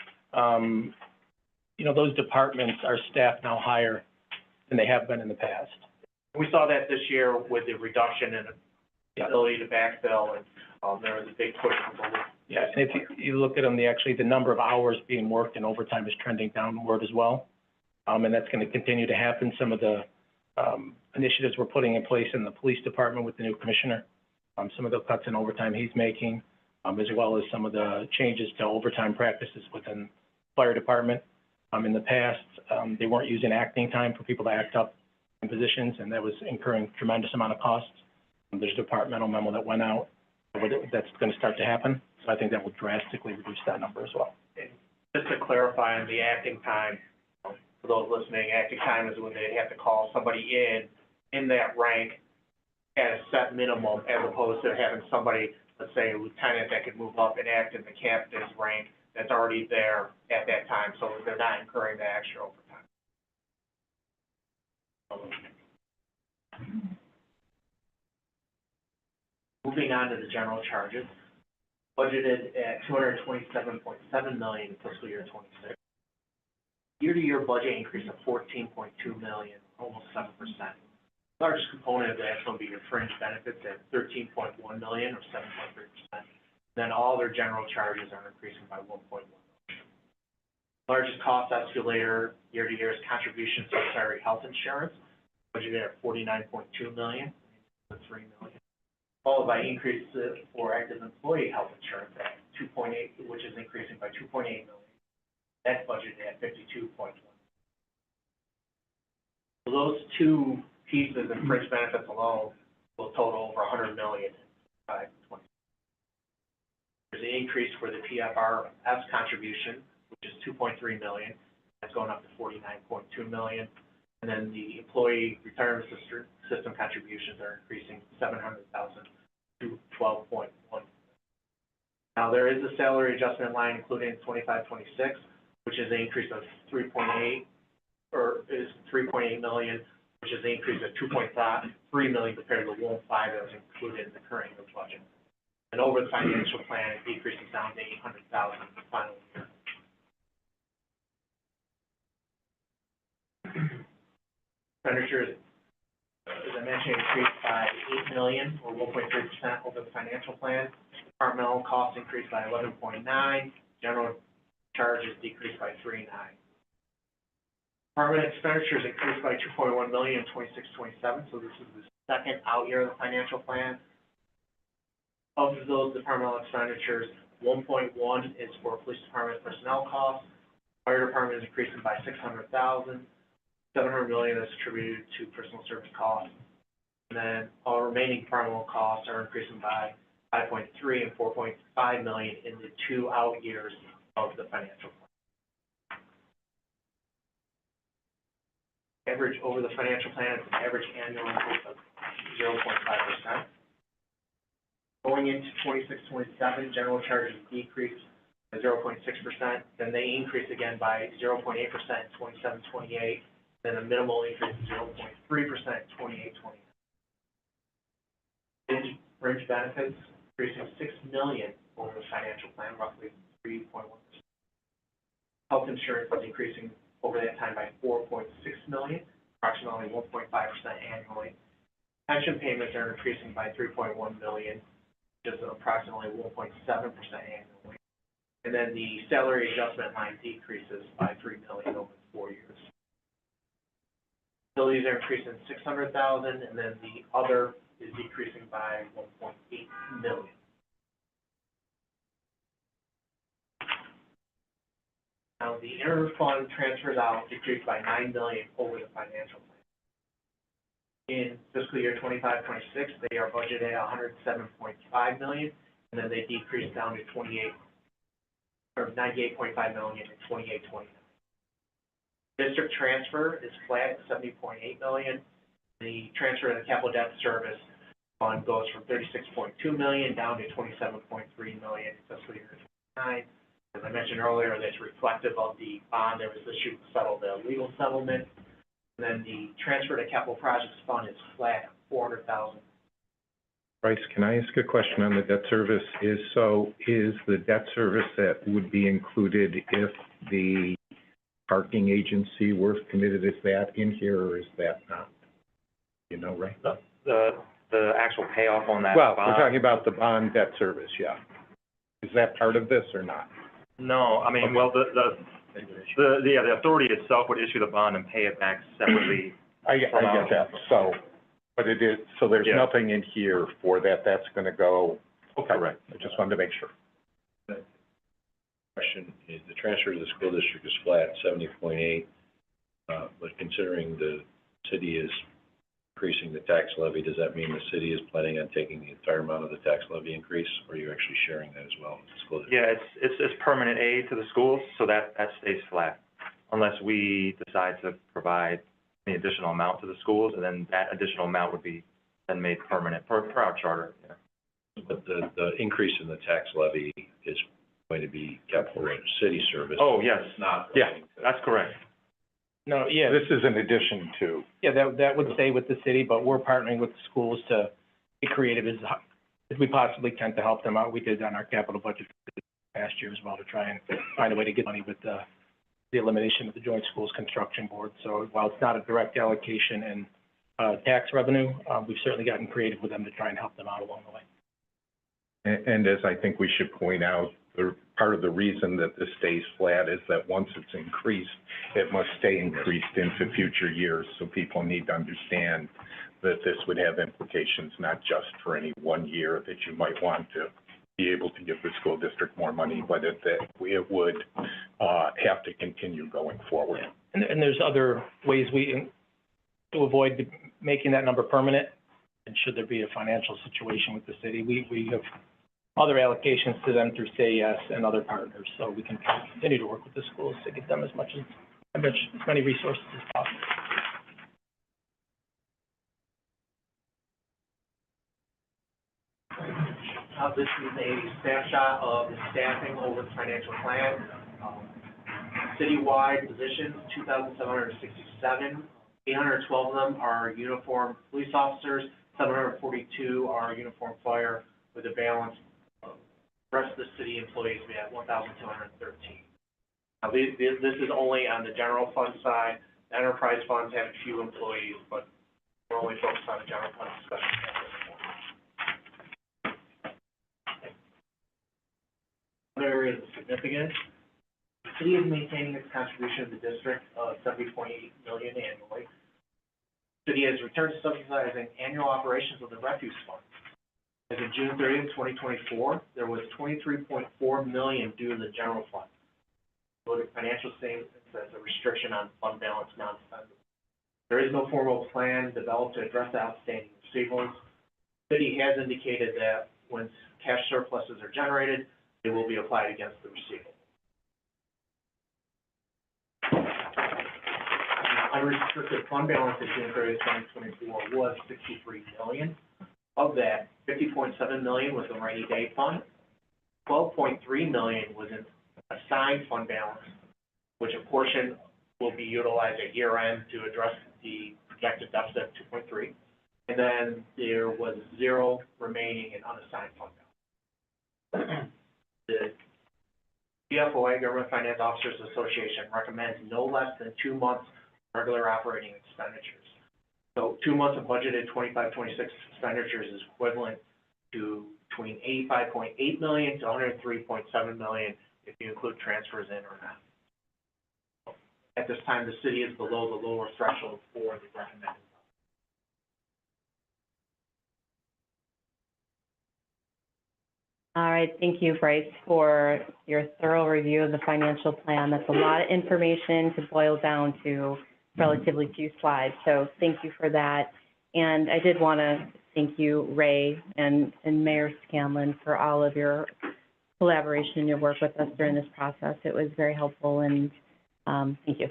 you know, those departments are staffed now higher than they have been in the past. We saw that this year with the reduction in Yeah. ability to backfill, and, there was a big push for both. Yeah, and if you look at them, the number of hours being worked in overtime is trending downward as well. And that's gonna continue to happen. Some of the, initiatives we're putting in place in the police department with the new commissioner, some of the cuts in overtime he's making, as well as some of the changes to overtime practices within fire department. In the past, they weren't using acting time for people to act up in positions, and that was incurring tremendous amount of costs. There's a departmental memo that went out, that's gonna start to happen, so I think that will drastically reduce that number as well. Just to clarify on the acting time, for those listening, acting time is when they have to call somebody in that rank at a set minimum, as opposed to having somebody, let's say a lieutenant, that could move up and act in the captain's rank that's already there at that time, so they're not incurring the extra overtime. Moving on to the general charges, budgeted at $227.7 million in fiscal year '26. Year-to-year budget increase of $14.2 million, almost 7%. Largest component of that is going to be your fringe benefits at $13.1 million, or 7.3%. Then all their general charges are increasing by $1.1 million. Largest cost escalator year-to-year is contributions to retiree health insurance, budgeted at $49.2 million, to $3 million. Followed by increases for active employee health insurance at 2.8, which is increasing by $2.8 million. That's budgeted at $52.1. So those two pieces in fringe benefits alone will total over $100 million by 20. There's an increase for the PFRS contribution, which is $2.3 million. That's going up to $49.2 million. And then the employee retirement system contributions are increasing $700,000 to $12.1. Now, there is a salary adjustment line included in 25, 26, which is an increase of $3.8 million, which is an increase of $2.3 million compared to the $1.5 that was included in the current year budget. And over the financial plan, it decreases down to $800,000 in the final year. Expenditures, as I mentioned, increased by $8 million, or 1.3% over the financial plan. Departmental costs increased by 11.9. General charges decreased by 3.9. Department expenditures increased by $2.1 million in 26, 27. So this is the second out year of the financial plan. Of those departmental expenditures, 1.1 is for police department personnel costs. Fire department is increasing by $600,000. $700 million is attributed to personal service costs. And then all remaining departmental costs are increasing by 5.3 and 4.5 million in the 2 out years of the financial plan. Average over the financial plan is an average annual increase of 0.5%. Going into 26, 27, general charges decrease by 0.6%, then they increase again by 0.8% in 27, 28. Then a minimal increase of 0.3% in 28, 29. Fringe benefits increasing $6 million over the financial plan, roughly 3.1%. Health insurance is increasing over that time by $4.6 million, approximately 1.5% annually. Pension payments are increasing by $3.1 million, which is approximately 1.7% annually. And then the salary adjustment line decreases by $3 million over 4 years. Utilities are increasing $600,000, and then the other is decreasing by $1.8 million. Now, the inter-fund transfers out decreased by $9 million over the financial plan. In fiscal year 25, 26, they are budgeted at $107.5 million, and and then they decreased down to 98.5 million in 28-29. District transfer is flat at 70.8 million. The transfer to the capital debt service fund goes from 36.2 million down to 27.3 million in fiscal year 29. As I mentioned earlier, that's reflective of the bond that was issued to settle the legal settlement. And then the transfer to capital projects fund is flat, 400,000. Bryce, can I ask a question on the debt service? Is the debt service that would be included if the parking agency were committed, is that in here or is that not? You know, right? The actual payoff on that Well, bond? we're talking about the bond debt service, yeah. Is that part of this or not? No, I mean, well, the authority itself would issue the bond and pay it back separately. I get that, so, but it is, so there's Yeah. nothing in here for that, that's gonna go, okay. Correct. I just wanted to make sure. Question is, the transfer to the school district is flat, 70.8, but considering the city is increasing the tax levy, does that mean the city is planning on taking the entire amount of the tax levy increase, or are you actually sharing that as well with the school district? Yeah, it's permanent aid to the schools, so that stays flat, unless we decide to provide the additional amount to the schools, and then that additional amount would be then made permanent per our charter, yeah. But the increase in the tax levy is going to be kept for city service. Oh, yes, Not. Yeah. going to- that's correct. No, yeah, This is in addition to, yeah, that would stay with the city, but we're partnering with the schools to be creative as we possibly can to help them out. We did on our capital budget last year as well to try and find a way to get money with the elimination of the Joint Schools Construction Board. So while it's not a direct allocation in tax revenue, we've certainly gotten creative with them to try and help them out along the way. and as I think we should point out, part of the reason that this stays flat is that once it's increased, it must stay increased into future years. So people need to understand that this would have implications not just for any one year that you might want to be able to give the school district more money, but it would have to continue going forward. And there's other ways to avoid making that number permanent. And should there be a financial situation with the city, we have other allocations to them through Say Yes and other partners, so we can continue to work with the schools to get them as many resources as possible. This is a snapshot of the staffing over the financial plan. Citywide positions, 2,767. 812 of them are uniformed police officers, 742 are uniformed fire, with a balance of the rest of the city employees, we have 1,213. Now, this is only on the general fund side. The enterprise funds have a few employees, but we're only focused on the general fund discussion at this point. Other areas of significance. The city is maintaining its contribution to the district of $70.8 million annually. The city has returned to subsidizing annual operations of the refuse fund. As of June 30th, 2024, there was $23.4 million due to the general fund. Voted financial statements as a restriction on fund balance non-spendable. There is no formal plan developed to address the outstanding receivables. The city has indicated that when cash surpluses are generated, they will be applied against the receivable. Unrestricted fund balance at June 30th, 2024 was $63 million. Of that, $50.7 million was the rainy day fund. $12.3 million was an assigned fund balance, which a portion will be utilized at year end to address the projected deficit of 2.3. And then there was zero remaining in unassigned fund balance. The GFOA, Government Finance Officers Association, recommends no less than 2 months regular operating expenditures. So 2 months of budgeted 25-26 expenditures is equivalent to between $85.8 million to $103.7 million if you include transfers in or not. At this time, the city is below the lower threshold for the recommended. All right, thank you, Bryce, for your thorough review of the financial plan. That's a lot of information to boil down to relatively few slides, so thank you for that. And I did want to thank you, Ray and Mayor Scanlon, for all of your collaboration and your work with us during this process. It was very helpful, and thank you.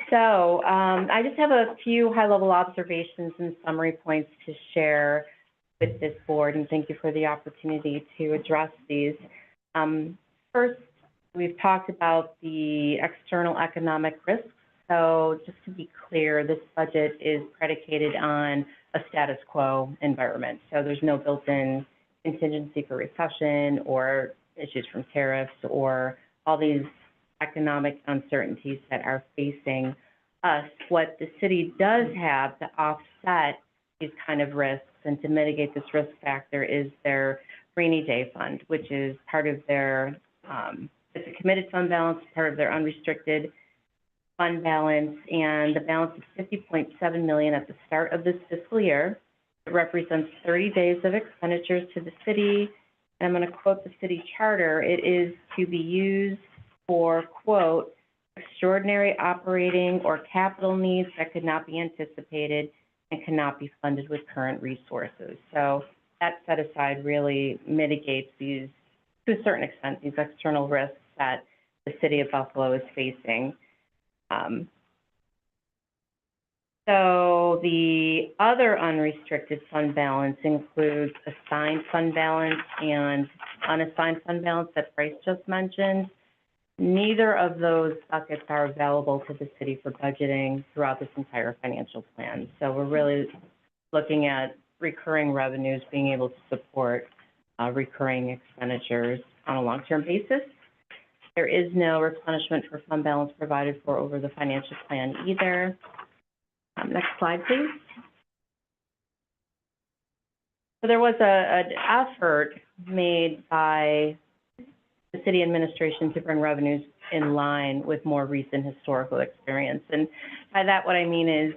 So I just have a few high-level observations and summary points to share with this board, and thank you for the opportunity to address these. First, we've talked about the external economic risks. So just to be clear, this budget is predicated on a status quo environment. So there's no built-in contingency for recession or issues from tariffs or all these economic uncertainties that are facing us. What the city does have to offset these kind of risks and to mitigate this risk factor is their rainy day fund, which is part of their, it's a committed fund balance, part of their unrestricted fund balance, and the balance is $50.7 million at the start of this fiscal year. It represents 30 days of expenditures to the city, and I'm going to quote the city charter. It is to be used for, quote, extraordinary operating or capital needs that could not be anticipated and cannot be funded with current resources. So that set aside really mitigates these, to a certain extent, these external risks that the city of Buffalo is facing. So the other unrestricted fund balance includes assigned fund balance and unassigned fund balance that Bryce just mentioned. Neither of those buckets are available to the city for budgeting throughout this entire financial plan. So we're really looking at recurring revenues being able to support recurring expenditures on a long-term basis. There is no replenishment for fund balance provided for over the financial plan either. Next slide, please. So there was an effort made by the city administration to bring revenues in line with more recent historical experience. And by that, what I mean is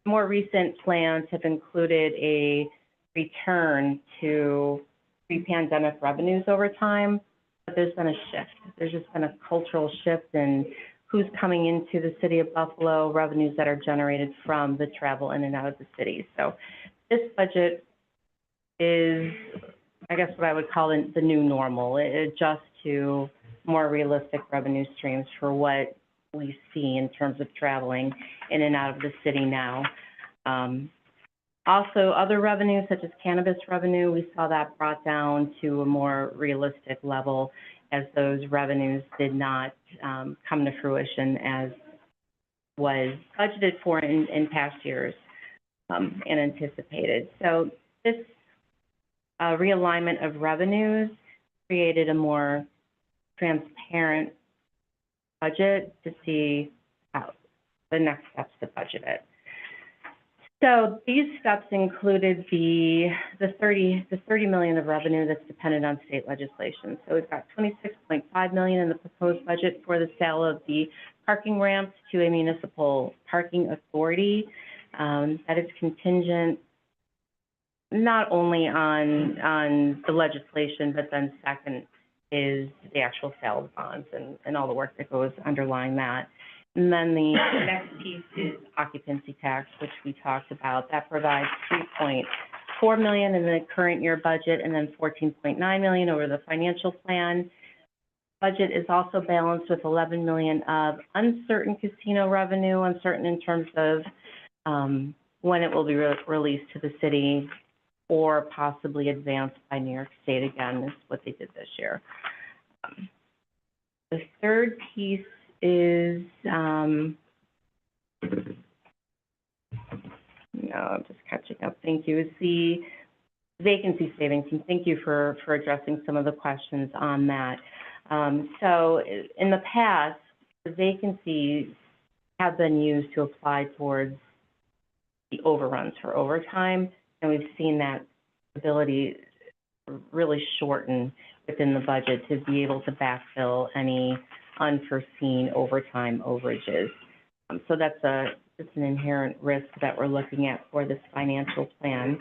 more recent plans have included a return to pre-pandemic revenues over time, but there's been a shift. There's just been a cultural shift in who's coming into the city of Buffalo, revenues that are generated from the travel in and out of the city. So this budget is, I guess, what I would call the new normal. It adjusts to more realistic revenue streams for what we see in terms of traveling in and out of the city now. Also, other revenues such as cannabis revenue, we saw that brought down to a more realistic level as those revenues did not come to fruition as was budgeted for in past years and anticipated. So this realignment of revenues created a more transparent budget to see how the next steps to budget it. So these steps included the 30 million of revenue that's dependent on state legislation. So we've got 26.5 million in the proposed budget for the sale of the parking ramps to a municipal parking authority. That is contingent not only on the legislation, but then second is the actual sale of bonds and all the work that goes underlying that. And then the next piece is occupancy tax, which we talked about. That provides 3.4 million in the current year budget and then 14.9 million over the financial plan. Budget is also balanced with 11 million of uncertain casino revenue, uncertain in terms of when it will be released to the city or possibly advanced by New York State again, is what they did this year. The third piece is, no, I'm just catching up, thank you, is the vacancy savings, and thank you for addressing some of the questions on that. So in the past, the vacancies have been used to apply towards the overruns for overtime, and we've seen that ability really shorten within the budget to be able to backfill any unforeseen overtime overages. So that's it's an inherent risk that we're looking at for this financial plan.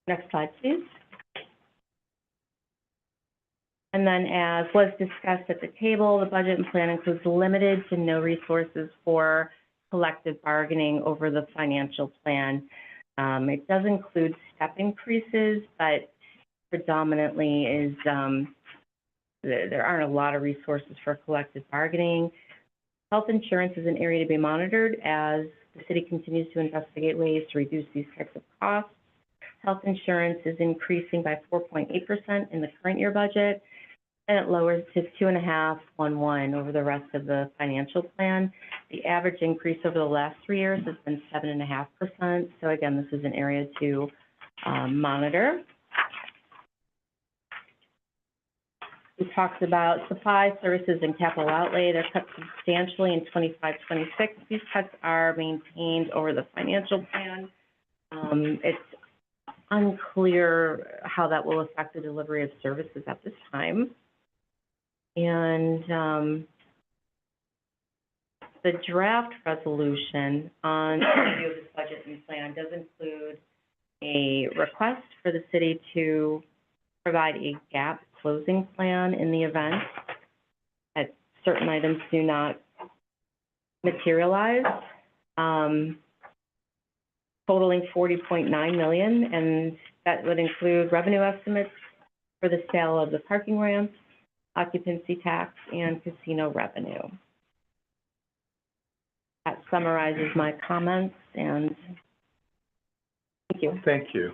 Next slide, please. And then, as was discussed at the table, the budget and plan includes limited to no resources for collective bargaining over the financial plan. It does include step increases, but predominantly is, there aren't a lot of resources for collective bargaining. Health insurance is an area to be monitored as the city continues to investigate ways to reduce these types of costs. Health insurance is increasing by 4.8% in the current year budget, and it lowers to 2.511 over the rest of the financial plan. The average increase over the last 3 years has been 7.5%. So again, this is an area to monitor. We talked about supply, services, and capital outlay. They're cut substantially in 25-26. These cuts are maintained over the financial plan. It's unclear how that will affect the delivery of services at this time. And the draft resolution on review of this budget and plan does include a request for the city to provide a gap closing plan in the event that certain items do not materialize, totaling $40.9 million, and that would include revenue estimates for the sale of the parking ramps, occupancy tax, and casino revenue. That summarizes my comments, and thank you. Thank you.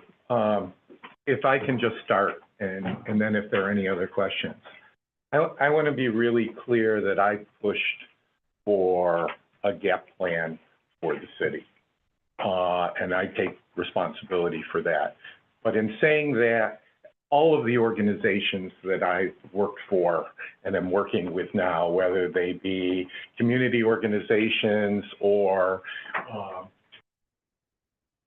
If I can just start, and then if there are any other questions. I want to be really clear that I pushed for a gap plan for the city, and I take responsibility for that. But in saying that, all of the organizations that I worked for and am working with now, whether they be community organizations or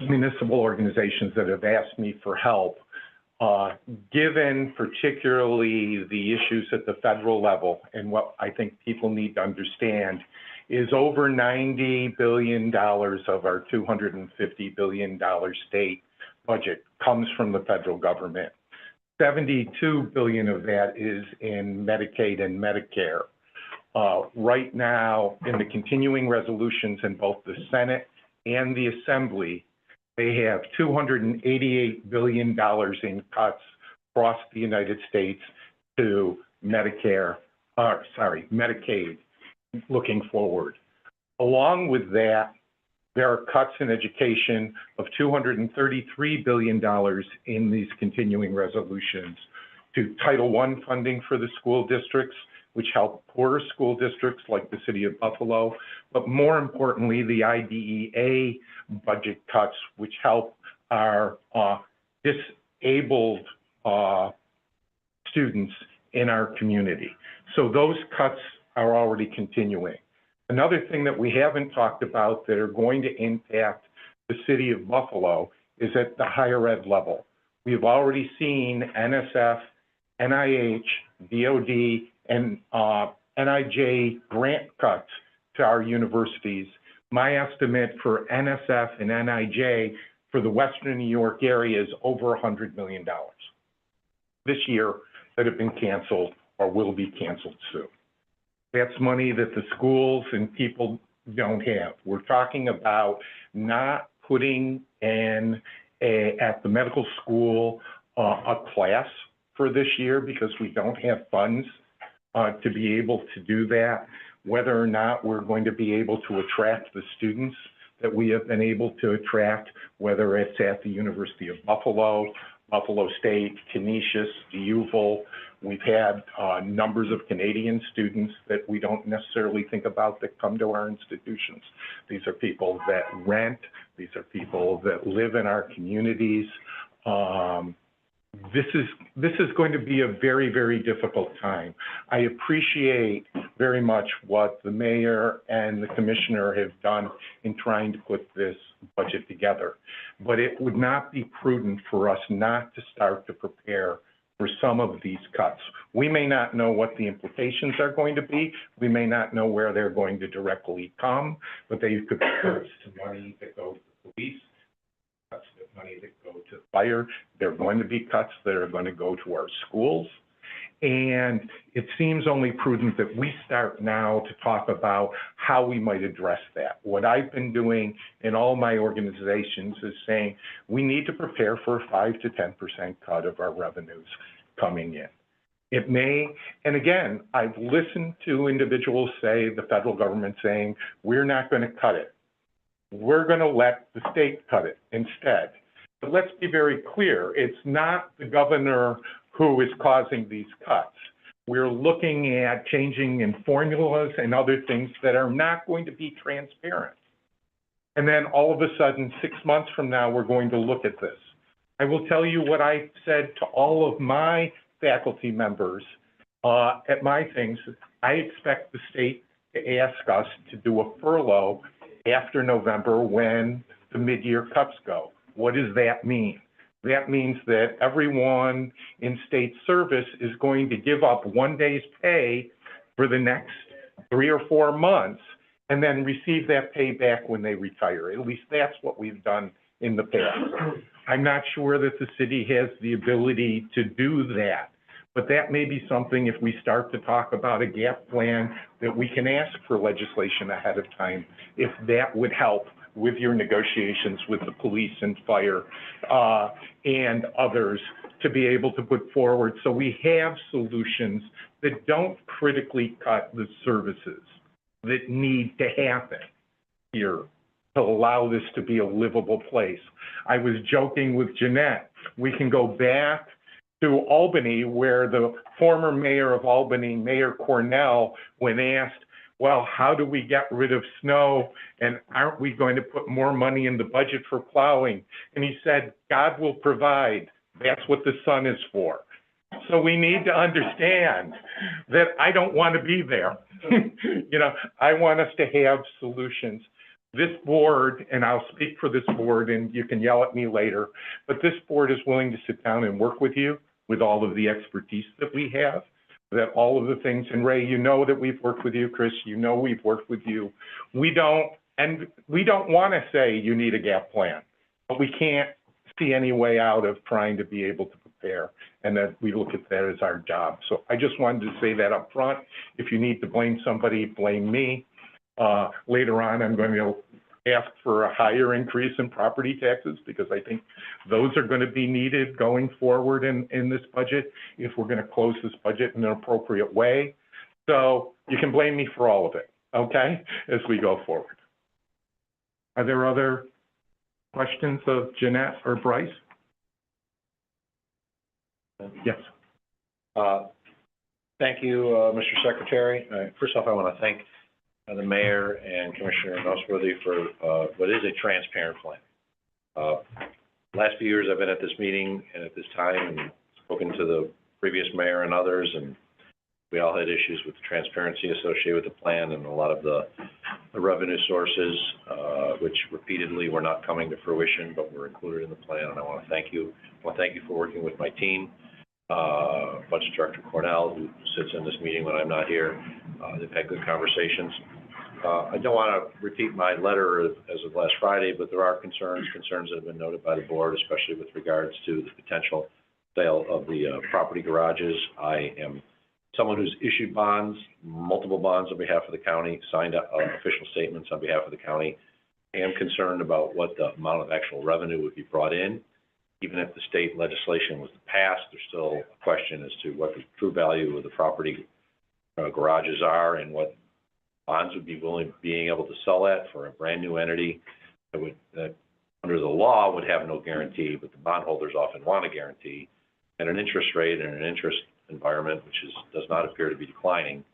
municipal organizations that have asked me for help, given particularly the issues at the federal level, and what I think people need to understand is over $90 billion of our $250 billion state budget comes from the federal government. 72 billion of that is in Medicaid and Medicare. Right now, in the continuing resolutions in both the Senate and the Assembly, they have $288 billion in cuts across the United States to Medicaid looking forward. Along with that, there are cuts in education of $233 billion in these continuing resolutions to Title I funding for the school districts, which help poorer school districts like the city of Buffalo, but more importantly, the IDEA budget cuts, which help our disabled students in our community. So those cuts are already continuing. Another thing that we haven't talked about that are going to impact the city of Buffalo is at the higher ed level. We've already seen NSF, NIH, DOD, and NIJ grant cuts to our universities. My estimate for NSF and NIJ for the Western New York area is over $100 million this year that have been canceled or will be canceled soon. That's money that the schools and people don't have. We're talking about not putting in at the medical school a class for this year because we don't have funds to be able to do that, whether or not we're going to be able to attract the students that we have been able to attract, whether it's at the University of Buffalo, Buffalo State, Canisius, UVille. We've had numbers of Canadian students that we don't necessarily think about that come to our institutions. These are people that rent. These are people that live in our communities. This is going to be a very, very difficult time. I appreciate very much what the mayor and the commissioner have done in trying to put this budget together. But it would not be prudent for us not to start to prepare for some of these cuts. We may not know what the implications are going to be. We may not know where they're going to directly come, but they could be cuts to money that go to the police, cuts to money that go to fire. There are going to be cuts that are going to go to our schools. And it seems only prudent that we start now to talk about how we might address that. What I've been doing in all my organizations is saying, we need to prepare for a 5 to 10% cut of our revenues coming in. It may, and again, I've listened to individuals say, the federal government saying, we're not going to cut it. We're going to let the state cut it instead. But let's be very clear, it's not the governor who is causing these cuts. We're looking at changing in formulas and other things that are not going to be transparent. And then all of a sudden, 6 months from now, we're going to look at this. I will tell you what I said to all of my faculty members at my things. I expect the state to ask us to do a furlough after November when the mid-year cuts go. What does that mean? That means that everyone in state service is going to give up 1 day's pay for the next 3 or 4 months and then receive that pay back when they retire. At least that's what we've done in the past. I'm not sure that the city has the ability to do that, but that may be something, if we start to talk about a gap plan, that we can ask for legislation ahead of time, if that would help with your negotiations with the police and fire and others to be able to put forward, so we have solutions that don't critically cut the services that need to happen here to allow this to be a livable place. I was joking with Jeanette, we can go back to Albany, where the former mayor of Albany, Mayor Cornell, when asked, well, how do we get rid of snow, and aren't we going to put more money in the budget for plowing? And he said, God will provide. That's what the sun is for. So we need to understand that I don't want to be there. You know, I want us to have solutions. This board, and I'll speak for this board, and you can yell at me later, but this board is willing to sit down and work with you with all of the expertise that we have, that all of the things, and Ray, you know that we've worked with you, Chris, you know we've worked with you. We don't want to say you need a gap plan, but we can't see any way out of trying to be able to prepare, and that we look at that as our job. So I just wanted to say that up front. If you need to blame somebody, blame me. Later on, I'm going to ask for a higher increase in property taxes, because I think those are going to be needed going forward in this budget if we're going to close this budget in an appropriate way. So you can blame me for all of it, okay, as we go forward. Are there other questions of Jeanette or Bryce? Yes. Thank you, Mr. Secretary. First off, I want to thank the mayor and Commissioner Nosworthy for what is a transparent plan. Last few years I've been at this meeting and at this time and spoken to the previous mayor and others, and we all had issues with the transparency associated with the plan and a lot of the revenue sources, which repeatedly were not coming to fruition, but were included in the plan. And I want to thank you. I want to thank you for working with my team. Budget Director Cornell, who sits in this meeting when I'm not here. They've had good conversations. I don't want to repeat my letter as of last Friday, but there are concerns that have been noted by the board, especially with regards to the potential sale of the property garages. I am someone who's issued bonds, multiple bonds on behalf of the county, signed official statements on behalf of the county. I am concerned about what the amount of actual revenue would be brought in. Even if the state legislation was passed, there's still a question as to what the true value of the property garages are and what bonds would be being able to sell at for a brand new entity that under the law would have no guarantee, but the bondholders often want a guarantee, and an interest rate and an interest environment which does not appear to be declining.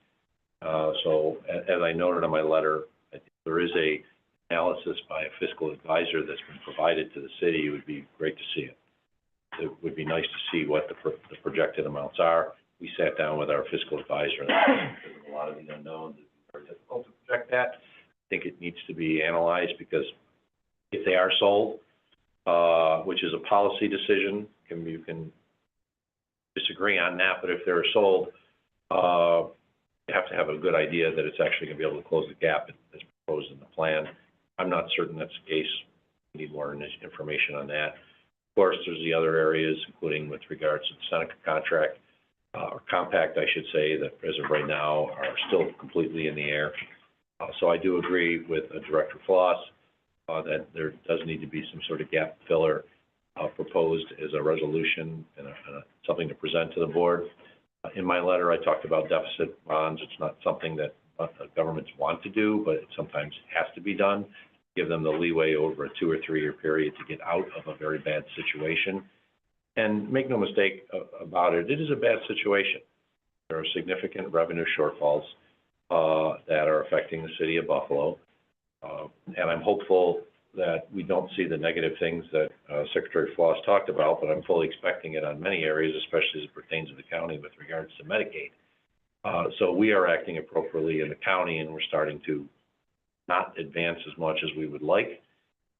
So as I noted in my letter, I think there is a analysis by a fiscal advisor that's been provided to the city. It would be great to see it. It would be nice to see what the projected amounts are. We sat down with our fiscal advisor, and there's a lot of the unknowns. It's very difficult to project that. I think it needs to be analyzed, because if they are sold, which is a policy decision, you can disagree on that, but if they're sold, you have to have a good idea that it's actually going to be able to close the gap as proposed in the plan. I'm not certain that's the case. We need more information on that. Of course, there's the other areas, including with regards to the Seneca contract. or compact, I should say, that as of right now are still completely in the air. So I do agree with Director Floss that there does need to be some sort of gap filler proposed as a resolution and something to present to the board. In my letter, I talked about deficit bonds. It's not something that governments want to do, but it sometimes has to be done. Give them the leeway over a 2 or 3 year period to get out of a very bad situation. And make no mistake about it, it is a bad situation. There are significant revenue shortfalls that are affecting the city of Buffalo. And I'm hopeful that we don't see the negative things that Secretary Floss talked about, but I'm fully expecting it on many areas, especially as it pertains to the county with regards to Medicaid. So we are acting appropriately in the county, and we're starting to not advance as much as we would like.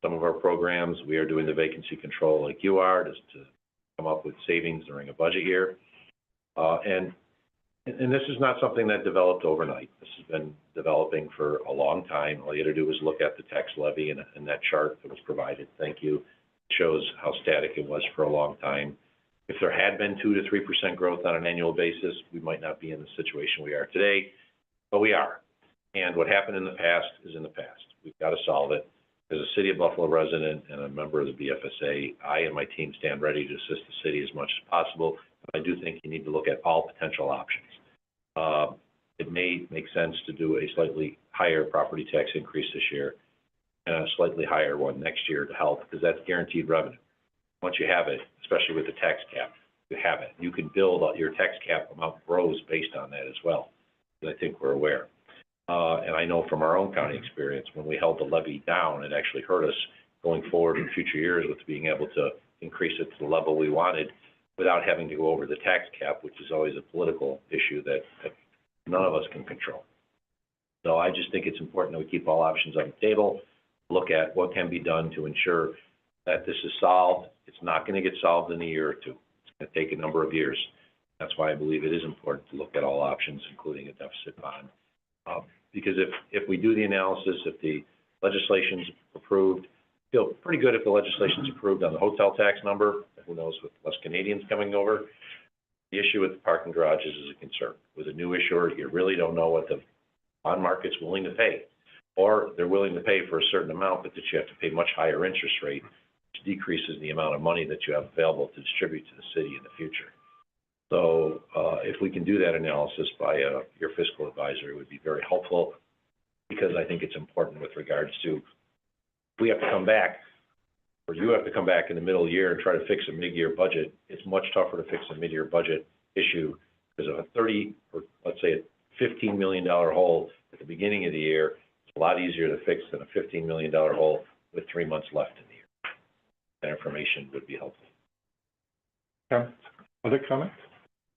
Some of our programs, we are doing the vacancy control like you are, just to come up with savings during a budget year. And this is not something that developed overnight. This has been developing for a long time. All you had to do was look at the tax levy and that chart that was provided. Thank you. It shows how static it was for a long time. If there had been 2 to 3% growth on an annual basis, we might not be in the situation we are today, but we are. And what happened in the past is in the past. We've got to solve it. As a City of Buffalo resident and a member of the BFSA, I and my team stand ready to assist the city as much as possible. But I do think you need to look at all potential options. It may make sense to do a slightly higher property tax increase this year and a slightly higher one next year to help, because that's guaranteed revenue. Once you have it, especially with the tax cap, you have it. You can build your tax cap amount grows based on that as well. I think we're aware. And I know from our own county experience, when we held the levy down, it actually hurt us going forward in future years with being able to increase it to the level we wanted without having to go over the tax cap, which is always a political issue that none of us can control. So I just think it's important that we keep all options on the table, look at what can be done to ensure that this is solved. It's not going to get solved in a year or two. It's going to take a number of years. That's why I believe it is important to look at all options, including a deficit bond. Because if we do the analysis, if the legislation's approved, feel pretty good if the legislation's approved on the hotel tax number. Who knows, with less Canadians coming over. The issue with the parking garages is a concern. With a new issuer, you really don't know what the bond market's willing to pay. Or they're willing to pay for a certain amount, but that you have to pay much higher interest rate, which decreases the amount of money that you have available to distribute to the city in the future. So if we can do that analysis by your fiscal advisor, it would be very helpful, because I think it's important with regards to, we have to come back, or you have to come back in the middle of the year and try to fix a mid-year budget. It's much tougher to fix a mid-year budget issue because of a 30, or let's say a $15 million hole at the beginning of the year. It's a lot easier to fix than a $15 million hole with 3 months left in the year. That information would be helpful. Other comments?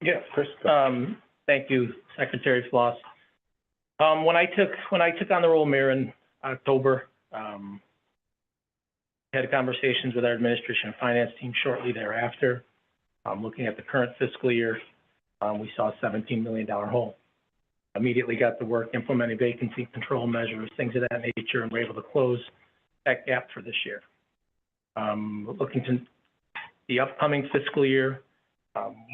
Yeah. Chris? Thank you, Secretary Floss. When I took on the role of mayor in October, had conversations with our administration and finance team shortly thereafter. Looking at the current fiscal year, we saw a $17 million hole. Immediately got to work implementing vacancy control measures, things of that nature, and were able to close that gap for this year. Looking to the upcoming fiscal year,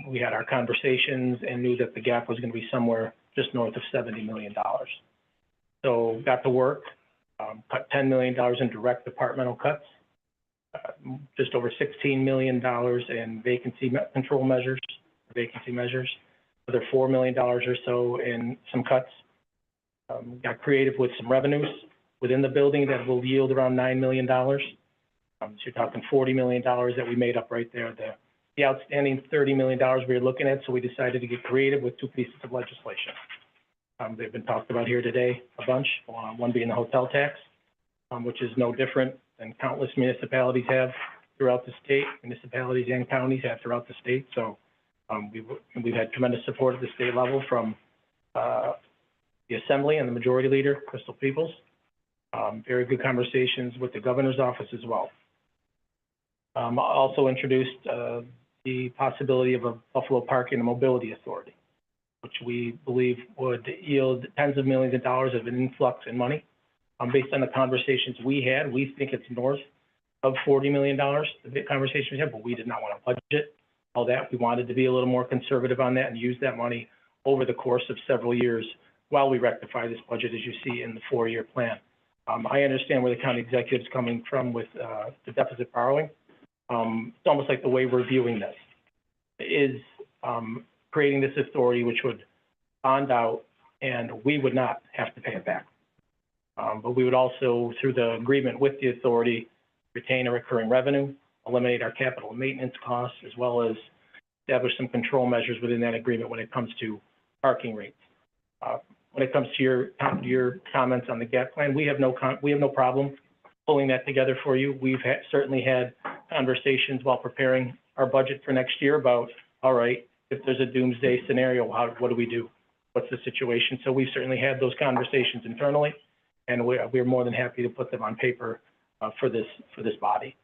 we had our conversations and knew that the gap was going to be somewhere just north of $70 million. So got to work, cut $10 million in direct departmental cuts, just over $16 million in vacancy control measures, another $4 million or so in some cuts. Got creative with some revenues within the building that will yield around $9 million. So you're talking $40 million that we made up right there. The outstanding $30 million we were looking at, so we decided to get creative with 2 pieces of legislation. They've been talked about here today a bunch, one being the hotel tax, which is no different than countless municipalities have throughout the state, municipalities and counties have throughout the state. So we've had tremendous support at the state level from the Assembly and the Majority Leader, Crystal Peoples. Very good conversations with the Governor's office as well. Also introduced the possibility of a Buffalo Parking and Mobility Authority, which we believe would yield tens of millions of dollars of an influx in money. Based on the conversations we had, we think it's north of $40 million, the conversation we had, but we did not want to budget all that. We wanted to be a little more conservative on that and use that money over the course of several years while we rectify this budget, as you see in the 4-year plan. I understand where the county executive's coming from with the deficit borrowing. It's almost like the way we're viewing this is creating this authority which would bond out, and we would not have to pay it back. But we would also, through the agreement with the authority, retain a recurring revenue, eliminate our capital and maintenance costs, as well as establish some control measures within that agreement when it comes to parking rates. When it comes to your comments on the GAP plan, we have no problem pulling that together for you. We've certainly had conversations while preparing our budget for next year about, all right, if there's a doomsday scenario, what do we do? What's the situation? So we've certainly had those conversations internally, and we're more than happy to put them on paper for this body.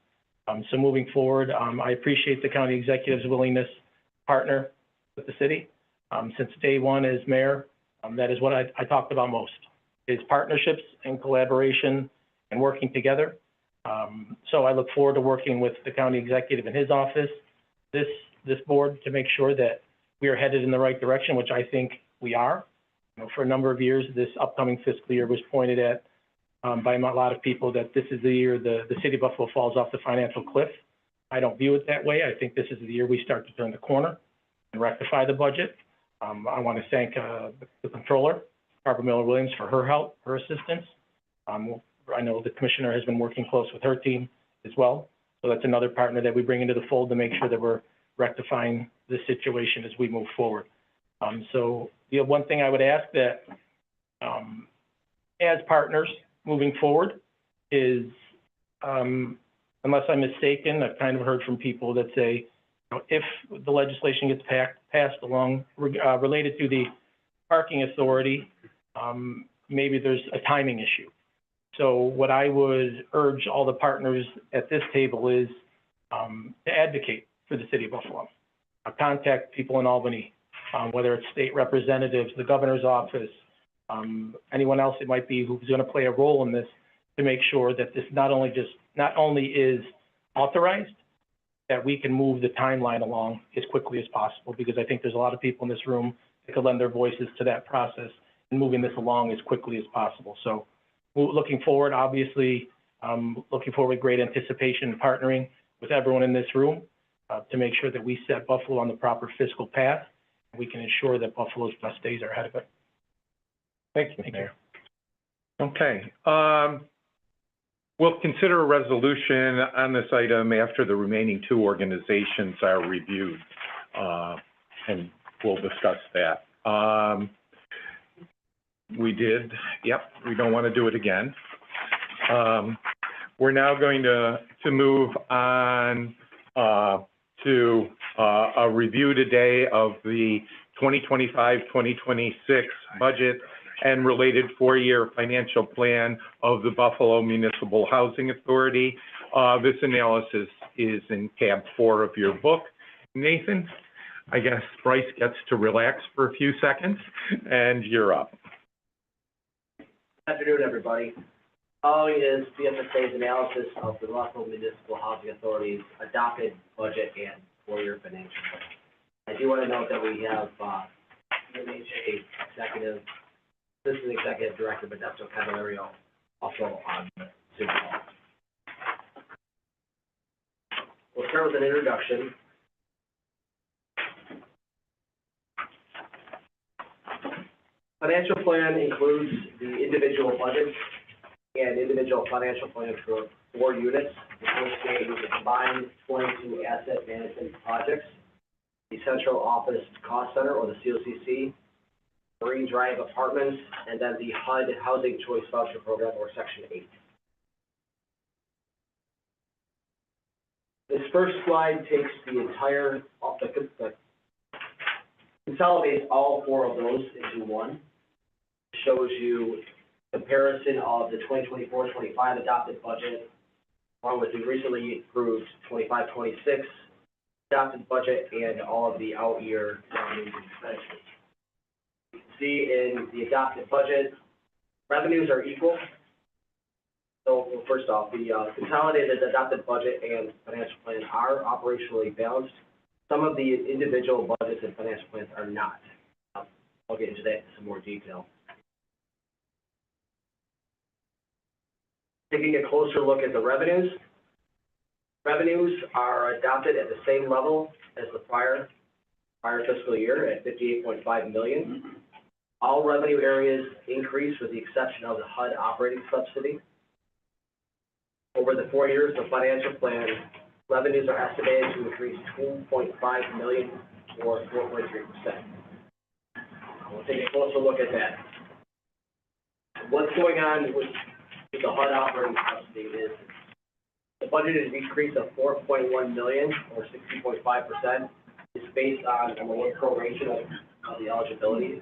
So moving forward, I appreciate the county executive's willingness to partner with the city. Since day one as mayor, that is what I talked about most, is partnerships and collaboration and working together. So I look forward to working with the county executive in his office, this board, to make sure that we are headed in the right direction, which I think we are. You know, for a number of years, this upcoming fiscal year was pointed at by a lot of people that this is the year the city of Buffalo falls off the financial cliff. I don't view it that way. I think this is the year we start to turn the corner and rectify the budget. I want to thank the controller, Barbara Miller-Williams, for her help, her assistance. I know the commissioner has been working close with her team as well. So that's another partner that we bring into the fold to make sure that we're rectifying this situation as we move forward. So the one thing I would ask that as partners moving forward is, unless I'm mistaken, I've kind of heard from people that say, you know, if the legislation gets passed along related to the parking authority, maybe there's a timing issue. So what I would urge all the partners at this table is to advocate for the city of Buffalo. Contact people in Albany, whether it's state representatives, the governor's office, anyone else it might be who's going to play a role in this, to make sure that this not only is authorized, that we can move the timeline along as quickly as possible, because I think there's a lot of people in this room that could lend their voices to that process and moving this along as quickly as possible. So looking forward, obviously, looking forward with great anticipation and partnering with everyone in this room to make sure that we set Buffalo on the proper fiscal path, and we can ensure that Buffalo's best days are ahead of it. Thank you, Mayor. Okay. We'll consider a resolution on this item after the remaining 2 organizations are reviewed, and we'll discuss that. We don't want to do it again. We're now going to move on to a review today of the 2025-2026 budget and related 4-year financial plan of the Buffalo Municipal Housing Authority. This analysis is in tab 4 of your book. Nathan, I guess Bryce gets to relax for a few seconds, and you're up. Good afternoon, everybody. Following is BFSA's analysis of the Buffalo Municipal Housing Authority's adopted budget and 4-year financial plan. I do want to note that we have UMHA executive, assistant executive director Modesto Cavalerio also on the Zoom call. We'll start with an introduction. Financial plan includes the individual budgets and individual financial plans for 4 units. The first being the combined 22 asset management projects, the Central Office Cost Center, or the COCC, Marine Drive Apartments, and then the HUD Housing Choice Voucher Program, or Section 8. This first slide takes the entire, consolidates all 4 of those into one. Shows you comparison of the 2024-25 adopted budget, along with the recently approved 25-26 adopted budget and all of the out-year expenditures. You can see in the adopted budget, revenues are equal. So first off, the consolidated adopted budget and financial plan are operationally balanced. Some of the individual budgets and financial plans are not. I'll get into that in some more detail. Taking a closer look at the revenues. Revenues are adopted at the same level as the prior fiscal year at $58.5 million. All revenue areas increase with the exception of the HUD operating subsidy. Over the 4 years of the financial plan, revenues are estimated to increase $2.5 million or 4.3%. We'll take a closer look at that. What's going on with the HUD operating subsidy is the budgeted decrease of $4.1 million or 60.5% is based on number one, proration of the eligibility.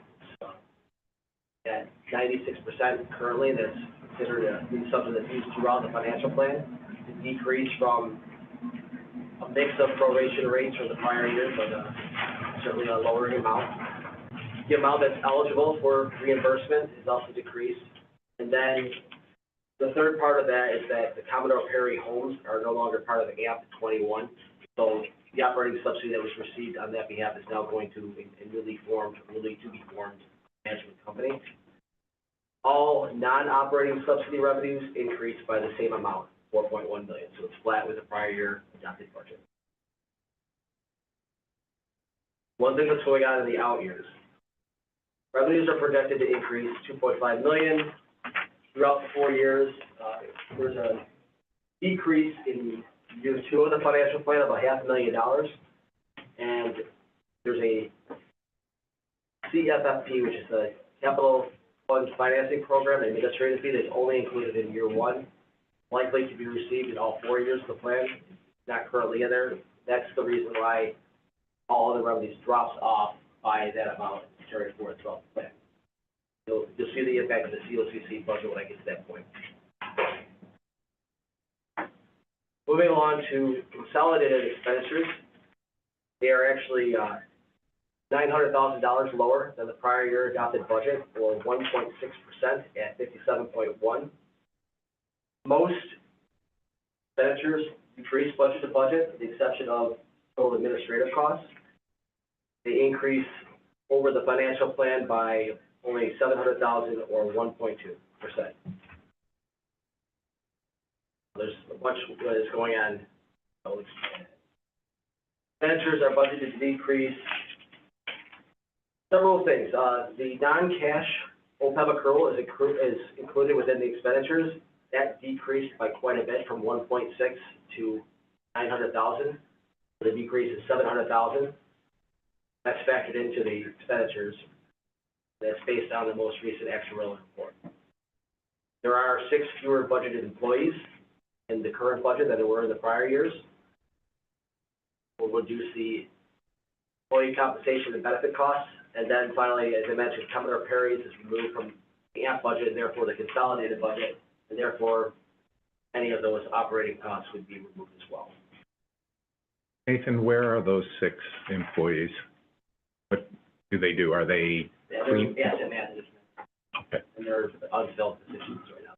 At 96% currently, that's considered something that's used throughout the financial plan. The decrease from a mix of proration rates from the prior year, but certainly a lowering amount. The amount that's eligible for reimbursement is also decreased. And then the third part of that is that the Commodore Perry homes are no longer part of the AMP 21. So the operating subsidy that was received on that behalf is now going to be formed management company. All non-operating subsidy revenues increased by the same amount, $4.1 million. So it's flat with the prior year adopted budget. One thing that's going on in the out years. Revenues are projected to increase $2.5 million. Throughout the 4 years, there's a decrease in year 2 of the financial plan of $500,000. And there's a CFFP, which is the Capital Fund Financing Program, administrative fee that's only included in year 1, likely to be received in all 4 years of the plan, not currently in there. That's the reason why all of the revenues drops off by that amount carried forward throughout the plan. You'll see the impact of the COCC budget when I get to that point. Moving along to consolidated expenditures, they are actually $900,000 lower than the prior year adopted budget, or 1.6% at $57.1. Most expenditures decrease budget to budget, with the exception of total administrative costs. They increase over the financial plan by only $700,000 or 1.2%. There's a bunch that is going on. Expenditures are budgeted to decrease several things. The non-cash OPEB accrual is included within the expenditures. That decreased by quite a bit from 1.6 to 900,000. The decrease is 700,000. That's factored into the expenditures. That's based on the most recent actuarial report. There are 6 fewer budgeted employees in the current budget than there were in the prior years. We'll reduce the employee compensation and benefit costs. And then finally, as I mentioned, Commodore Perry's is removed from the AMP budget and therefore the consolidated budget, and therefore any of those operating costs would be removed as well. Nathan, where are those 6 employees? What do they do? Are they Yeah, clean? they're asset management, Okay. and they're unfilled positions right now.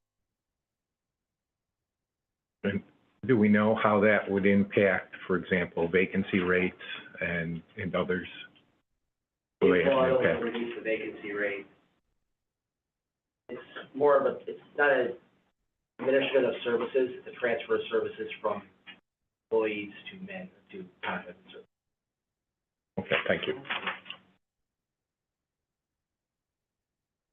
And do we know how that would impact, for example, vacancy rates and others? Do they have an It'll impact? reduce the vacancy rate. It's more of it's not an administration of services, it's a transfer of services from employees to contracted services. Okay, thank you.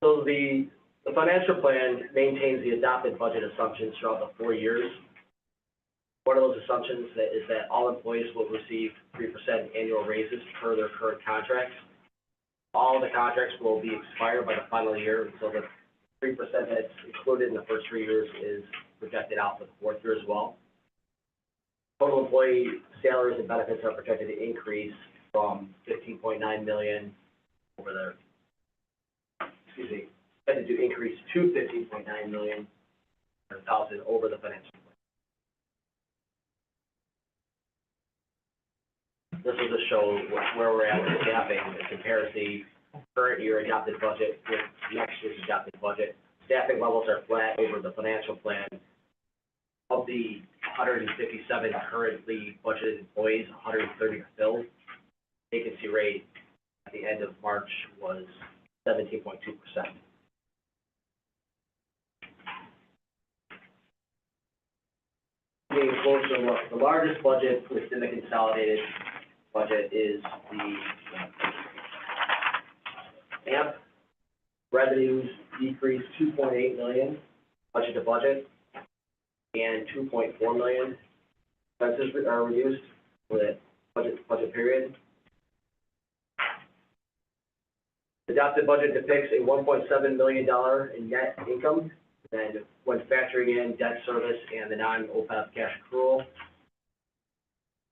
So the financial plan maintains the adopted budget assumptions throughout the 4 years. One of those assumptions is that all employees will receive 3% annual raises per their current contracts. All of the contracts will be expired by the final year, so the 3% that's included in the first 3 years is projected out for the 4th year as well. Total employee salaries and benefits are projected to increase from $15.9 million over the, expected to increase to $15.9 million over the financial plan. This will just show where we're at with staffing. It compares the current year adopted budget with next year's adopted budget. Staffing levels are flat over the financial plan. Of the 157 currently budgeted employees, 130 are filled. 2%. Taking a closer look, the largest budget within the consolidated budget is the AMP. Revenues decreased 2.8 million, budget to budget, and 2.4 million expenses are reduced for that budget period. The adopted budget depicts a $1.7 million in net income, and when factoring in debt service and the non-OPEB cash accrual,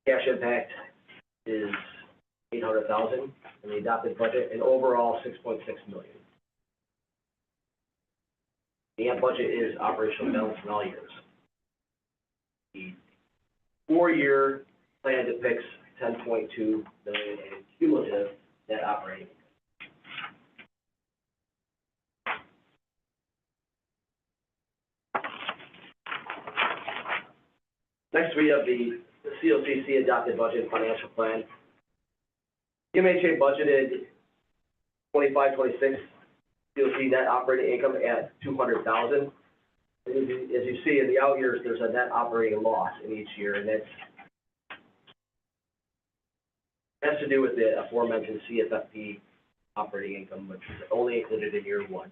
cash impact is $800,000 in the adopted budget, and overall $6.6 million. The AMP budget is operational balance in all years. The four-year plan depicts $10.2 million in cumulative net operating. Next, we have the COCC adopted budget and financial plan. MHA budgeted 25-26 COC net operating income at $200,000. As you see in the out years, there's a net operating loss in each year, and that has to do with the aforementioned CFFP operating income, which is only included in year one.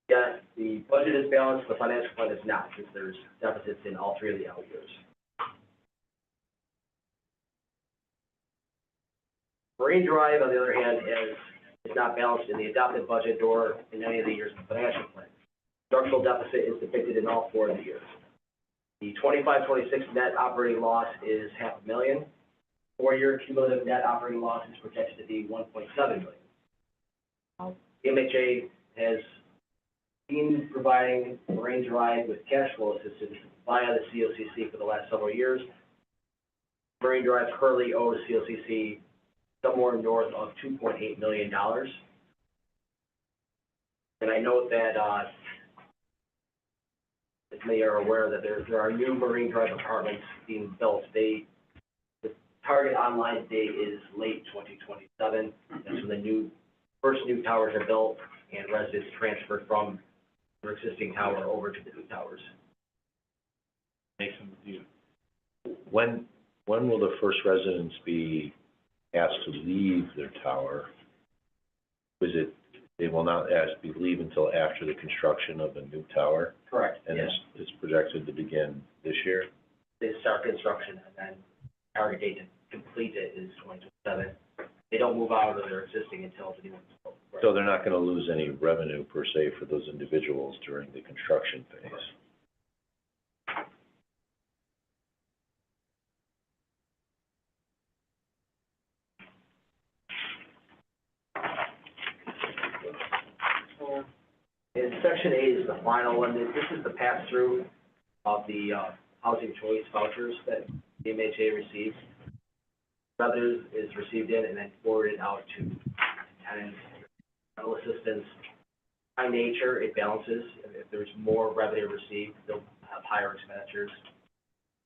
Yeah, the budget is balanced, the financial plan is not, since there's deficits in all three of the out years. Marine Drive, on the other hand, is not balanced in the adopted budget or in any of the years of the financial plan. Structural deficit is depicted in all four of the years. The 25-26 net operating loss is $500,000. Four-year cumulative net operating loss is projected to be $1.7 million. MHA has been providing Marine Drive with cash flow assistance via the COCC for the last several years. Marine Drive currently owes COCC somewhere north of $2.8 million. And I note that, as many are aware, that there are new Marine Drive apartments being built. The target online date is late 2027. That's when the first new towers are built and residents transferred from their existing tower over to the new towers. Nathan, when will the first residents be asked to leave their tower? They will not be leave until after the construction of the new tower? Correct. And yes. it's projected to begin this year? They start construction, and then target date to complete it is 2027. They don't move out of their existing until the new one's built. Right. So they're not gonna lose any revenue per se for those individuals during the construction phase? And Section 8 is the final one. This is the pass-through of the housing choice vouchers that the MHA receives. Revenue is received in and then forwarded out to tenants. Rental assistance, by nature, it balances. If there's more revenue received, they'll have higher expenditures.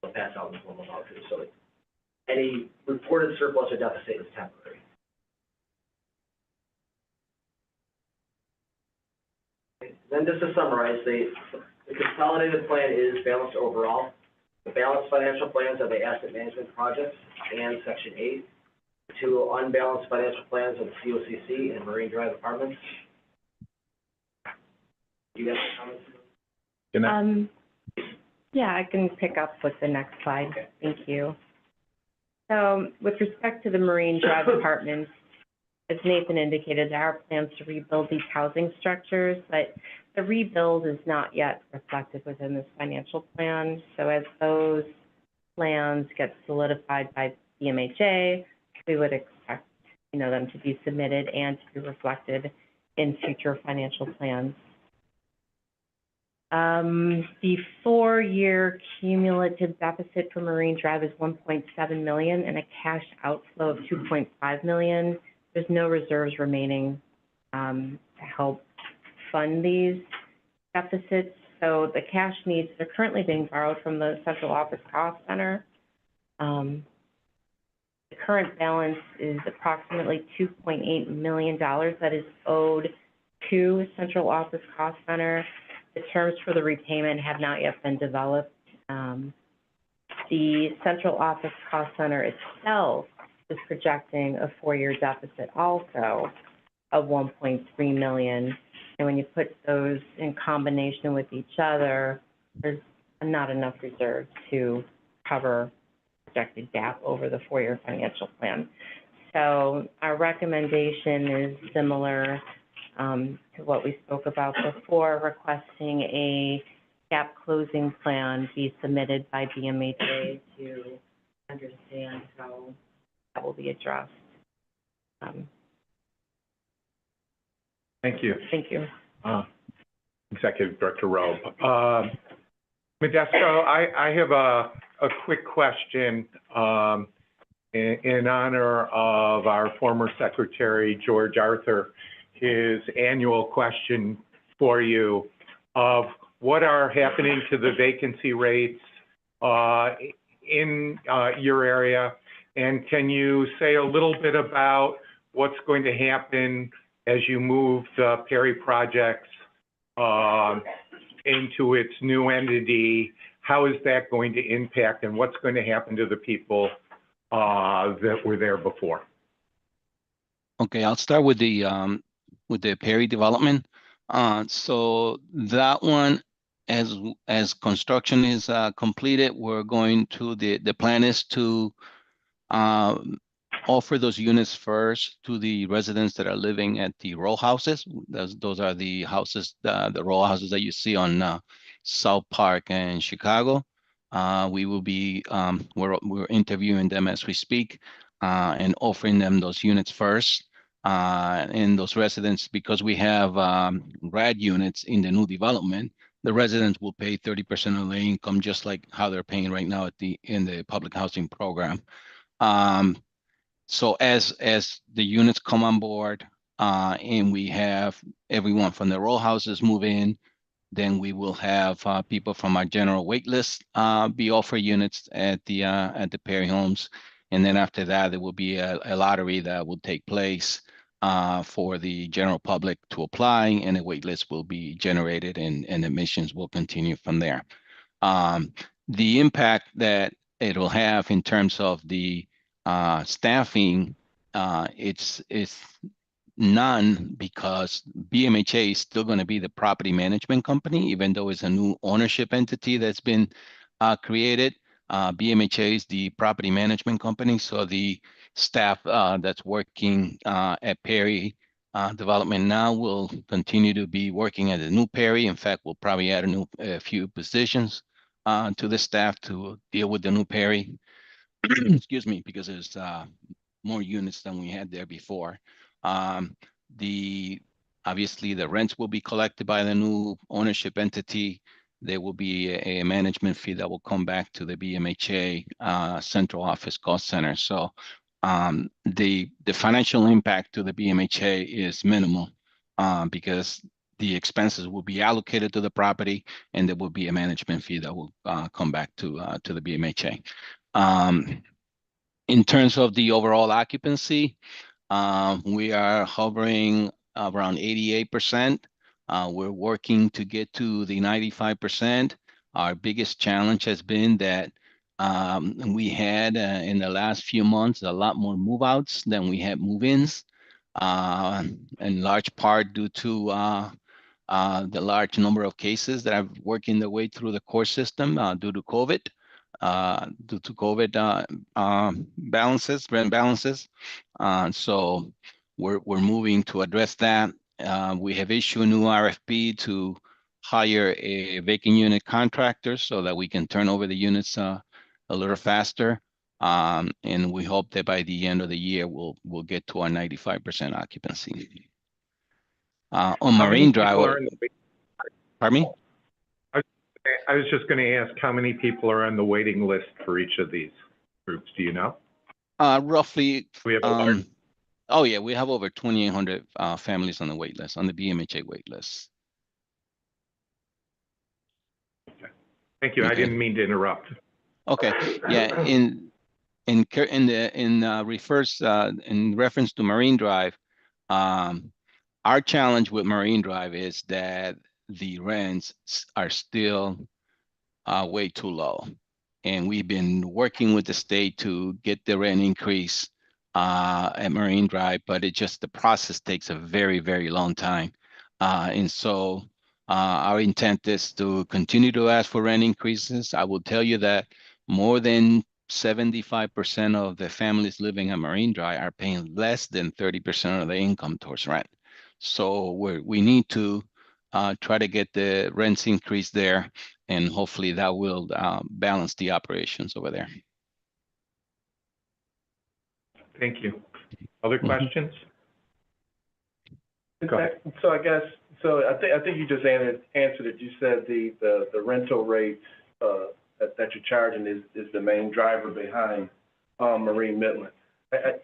They'll pass out in the form of vouchers. So any reported surplus or deficit is temporary. Then just to summarize, the consolidated plan is balanced overall. The balanced financial plans are the asset management projects and Section 8. The two unbalanced financial plans are the COCC and Marine Drive apartments. Do you have any comments? Yeah, I can pick up with the next slide. Okay. Thank you. So with respect to the Marine Drive apartments, as Nathan indicated, there are plans to rebuild these housing structures, but the rebuild is not yet reflected within this financial plan. So as those plans get solidified by the MHA, we would expect, them to be submitted and to be reflected in future financial plans. The four-year cumulative deficit for Marine Drive is $1.7 million and a cash outflow of $2.5 million. There's no reserves remaining to help fund these deficits. So the cash needs are currently being borrowed from the Central Office Cost Center. The current balance is approximately $2.8 million that is owed to Central Office Cost Center. The terms for the repayment have not yet been developed. The Central Office Cost Center itself is projecting a four-year deficit also of $1.3 million. And when you put those in combination with each other, there's not enough reserves to cover projected gap over the four-year financial plan. So our recommendation is similar to what we spoke about before, requesting a gap closing plan be submitted by BMHA to understand how that will be addressed. Thank you. Thank you. Executive Director Rowe. Modesto, I have a quick question in honor of our former Secretary, George Arthur, his annual question for you of what are happening to the vacancy rates in your area, and can you say a little bit about what's going to happen as you move the Perry projects into its new entity? How is that going to impact, and what's going to happen to the people that were there before? Okay, I'll start with the Perry development. So that one, as construction is completed, we're going to the plan is to offer those units first to the residents that are living at the row houses. Those are the houses, the row houses that you see on South Park and Chicago. We will be we're interviewing them as we speak and offering them those units first. And those residents, because we have RAD units in the new development, the residents will pay 30% of their income, just like how they're paying right now in the public housing program. So as the units come on board and we have everyone from the row houses move in, then we will have people from our general wait list be offered units at the Perry homes. And then after that, there will be a lottery that will take place for the general public to apply, and a wait list will be generated, and admissions will continue from there. The impact that it will have in terms of the staffing, it's none, because BMHA is still going to be the property management company, even though it's a new ownership entity that's been created. BMHA is the property management company, so the staff that's working at Perry Development now will continue to be working at the new Perry. In fact, we'll probably add a few positions to the staff to deal with the new Perry. Excuse me, because there's more units than we had there before. Obviously the rents will be collected by the new ownership entity. There will be a management fee that will come back to the BMHA Central Office Cost Center. So the financial impact to the BMHA is minimal because the expenses will be allocated to the property, and there will be a management fee that will come back to the BMHA. In terms of the overall occupancy, we are hovering around 88%. We're working to get to the 95%. Our biggest challenge has been that we had in the last few months a lot more move-outs than we had move-ins, in large part due to the large number of cases that are working their way through the court system due to COVID. Rent balances. So we're moving to address that. We have issued a new RFP to hire a vacant unit contractor so that we can turn over the units a little faster. And we hope that by the end of the year, we'll get to our 95% occupancy. On Marine Drive, pardon me? I was just going to ask how many people are on the waiting list for each of these groups. Do you know? Roughly. We have a large... Oh yeah, we have over 2,800 families on the wait list, on the BMHA wait list. Okay. Thank you. Okay. I didn't mean to interrupt. Okay. Yeah. in reference to Marine Drive, our challenge with Marine Drive is that the rents are still way too low. And we've been working with the state to get the rent increase at Marine Drive, but the process takes a very, very long time. And so our intent is to continue to ask for rent increases. I will tell you that more than 75% of the families living at Marine Drive are paying less than 30% of their income towards rent. So we need to try to get the rents increased there, and hopefully that will balance the operations over there. Thank you. Other questions? Go ahead. So I think you just answered it. You said the rental rate that you're charging is the main driver behind Marine Midland.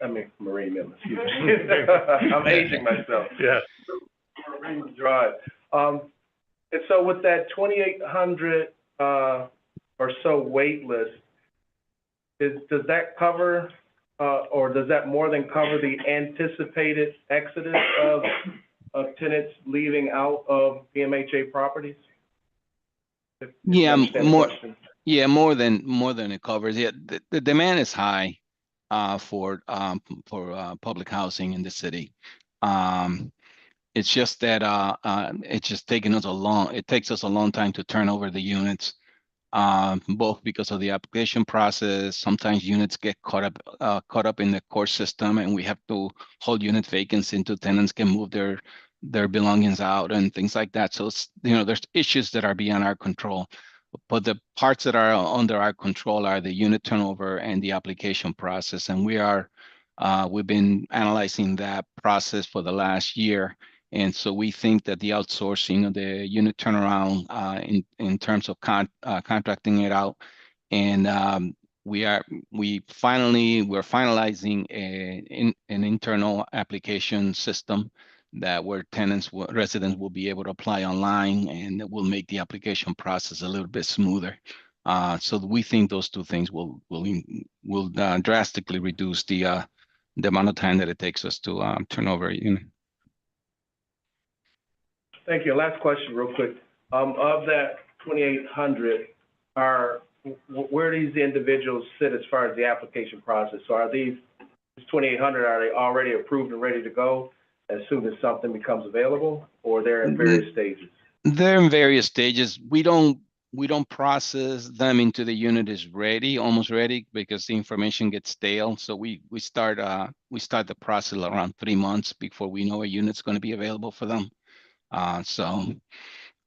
I mean Marine Midland, excuse me. I'm aging myself. Yeah. Marine Drive. And so with that 2,800 or so wait list, does that cover or does that more than cover the anticipated exodus of tenants leaving out of BMHA properties? Yeah, more than it covers. Yeah, the demand is high for public housing in the city. It's just that it's just taking us it takes us a long time to turn over the units, both because of the application process. Sometimes units get caught up in the court system, and we have to hold unit vacancy until tenants can move their belongings out and things like that. So it's, there's issues that are beyond our control, but the parts that are under our control are the unit turnover and the application process. And we've been analyzing that process for the last year. And so we think that the outsourcing of the unit turnaround in terms of contracting it out, and we're finalizing an internal application system that where residents will be able to apply online, and it will make the application process a little bit smoother. So we think those two things will drastically reduce the amount of time that it takes us to turn over a unit. Thank you. Last question, real quick. Of that 2,800, where do these individuals sit as far as the application process? So are these 2,800, are they already approved and ready to go as soon as something becomes available, or they're in various stages? They're in various stages. We don't process them into the unit is ready, almost ready, because the information gets stale. So we start the process around 3 months before we know a unit's going to be available for them. So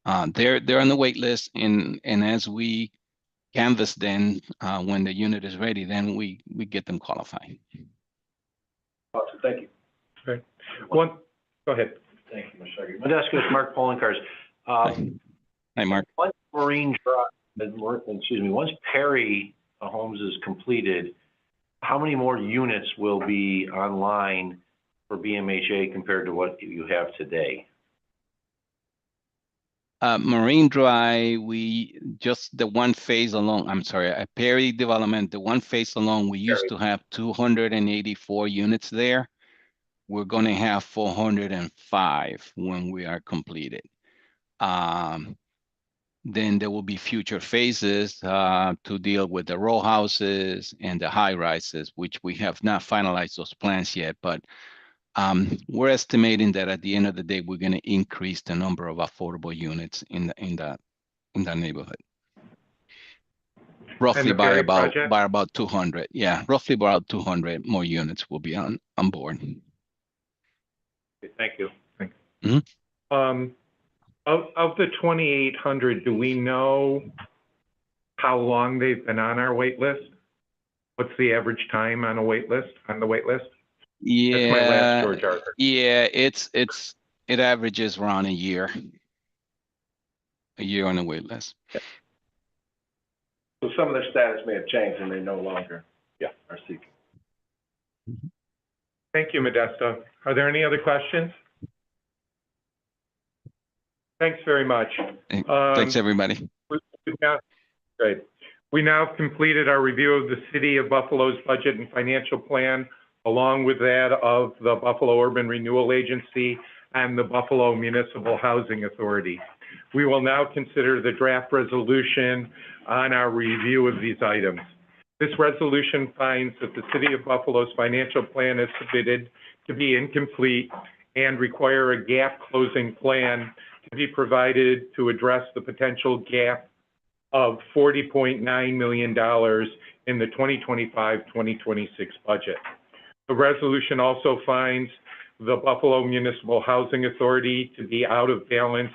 they're on the wait list, and as we canvass them when the unit is ready, then we get them qualified. Awesome, thank you. Okay. Go ahead. Thank you, Mr. Secretary. Modesto, Mark Poloncarz. Hi, Mark. Once Marine Drive, once Perry Homes is completed, how many more units will be online for BMHA compared to what you have today? Marine Drive, the one phase alone, I'm sorry, at Perry Development, the one phase alone, we used to have 284 units there. We're going to have 405 when we are completed. Then there will be future phases to deal with the row houses and the high rises, which we have not finalized those plans yet, but we're estimating that at the end of the day, we're going to increase the number of affordable units in that neighborhood. Roughly by about 200. Yeah, roughly about 200 more units will be on board. Thank you. Mm-hmm. Of the 2,800, do we know how long they've been on our wait list? What's the average time on the wait list? Yeah, that's my last George Arthur. Yeah, it averages around a year on the wait list. Yeah. So some of their status may have changed and they no longer are seeking. Thank you, Modesto. Are there any other questions? Thanks very much. Thanks, everybody. Great. We now have completed our review of the City of Buffalo's budget and financial plan, along with that of the Buffalo Urban Renewal Agency and the Buffalo Municipal Housing Authority. We will now consider the draft resolution on our review of these items. This resolution finds that the City of Buffalo's financial plan is submitted to be incomplete and require a gap closing plan to be provided to address the potential gap of $40.9 million in the 2025-2026 budget. The resolution also finds the Buffalo Municipal Housing Authority to be out of balance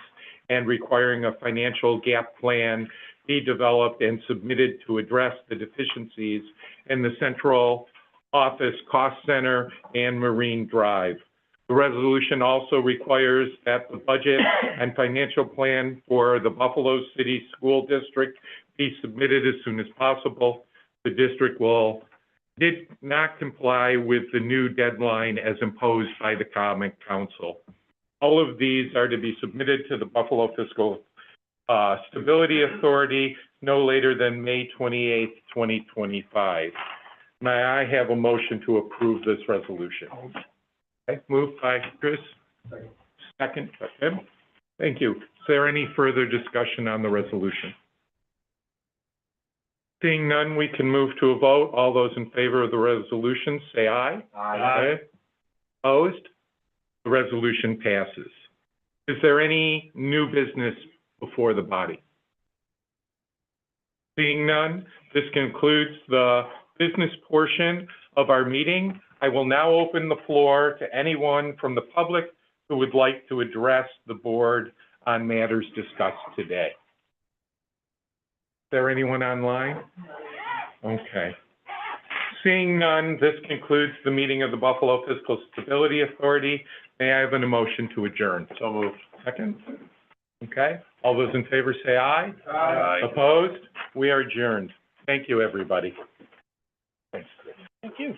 and requiring a financial gap plan be developed and submitted to address the deficiencies in the central office cost center and Marine Drive. The resolution also requires that the budget and financial plan for the Buffalo City School District be submitted as soon as possible. The district did not comply with the new deadline as imposed by the Common Council. All of these are to be submitted to the Buffalo Fiscal Stability Authority no later than May 28th, 2025. May I have a motion to approve this resolution? Okay, moved by Chris. Second by Tim. Thank you. Is there any further discussion on the resolution? Seeing none, we can move to a vote. All those in favor of the resolution, say aye. Aye. Opposed? The resolution passes. Is there any new business before the body? Seeing none, this concludes the business portion of our meeting. I will now open the floor to anyone from the public who would like to address the board on matters discussed today. Is there anyone online? Okay. Seeing none, this concludes the meeting of the Buffalo Fiscal Stability Authority. May I have an motion to adjourn? So moved. Second? Okay. All those in favor say aye. Aye. Opposed? We are adjourned. Thank you, everybody. Thanks. Thank you.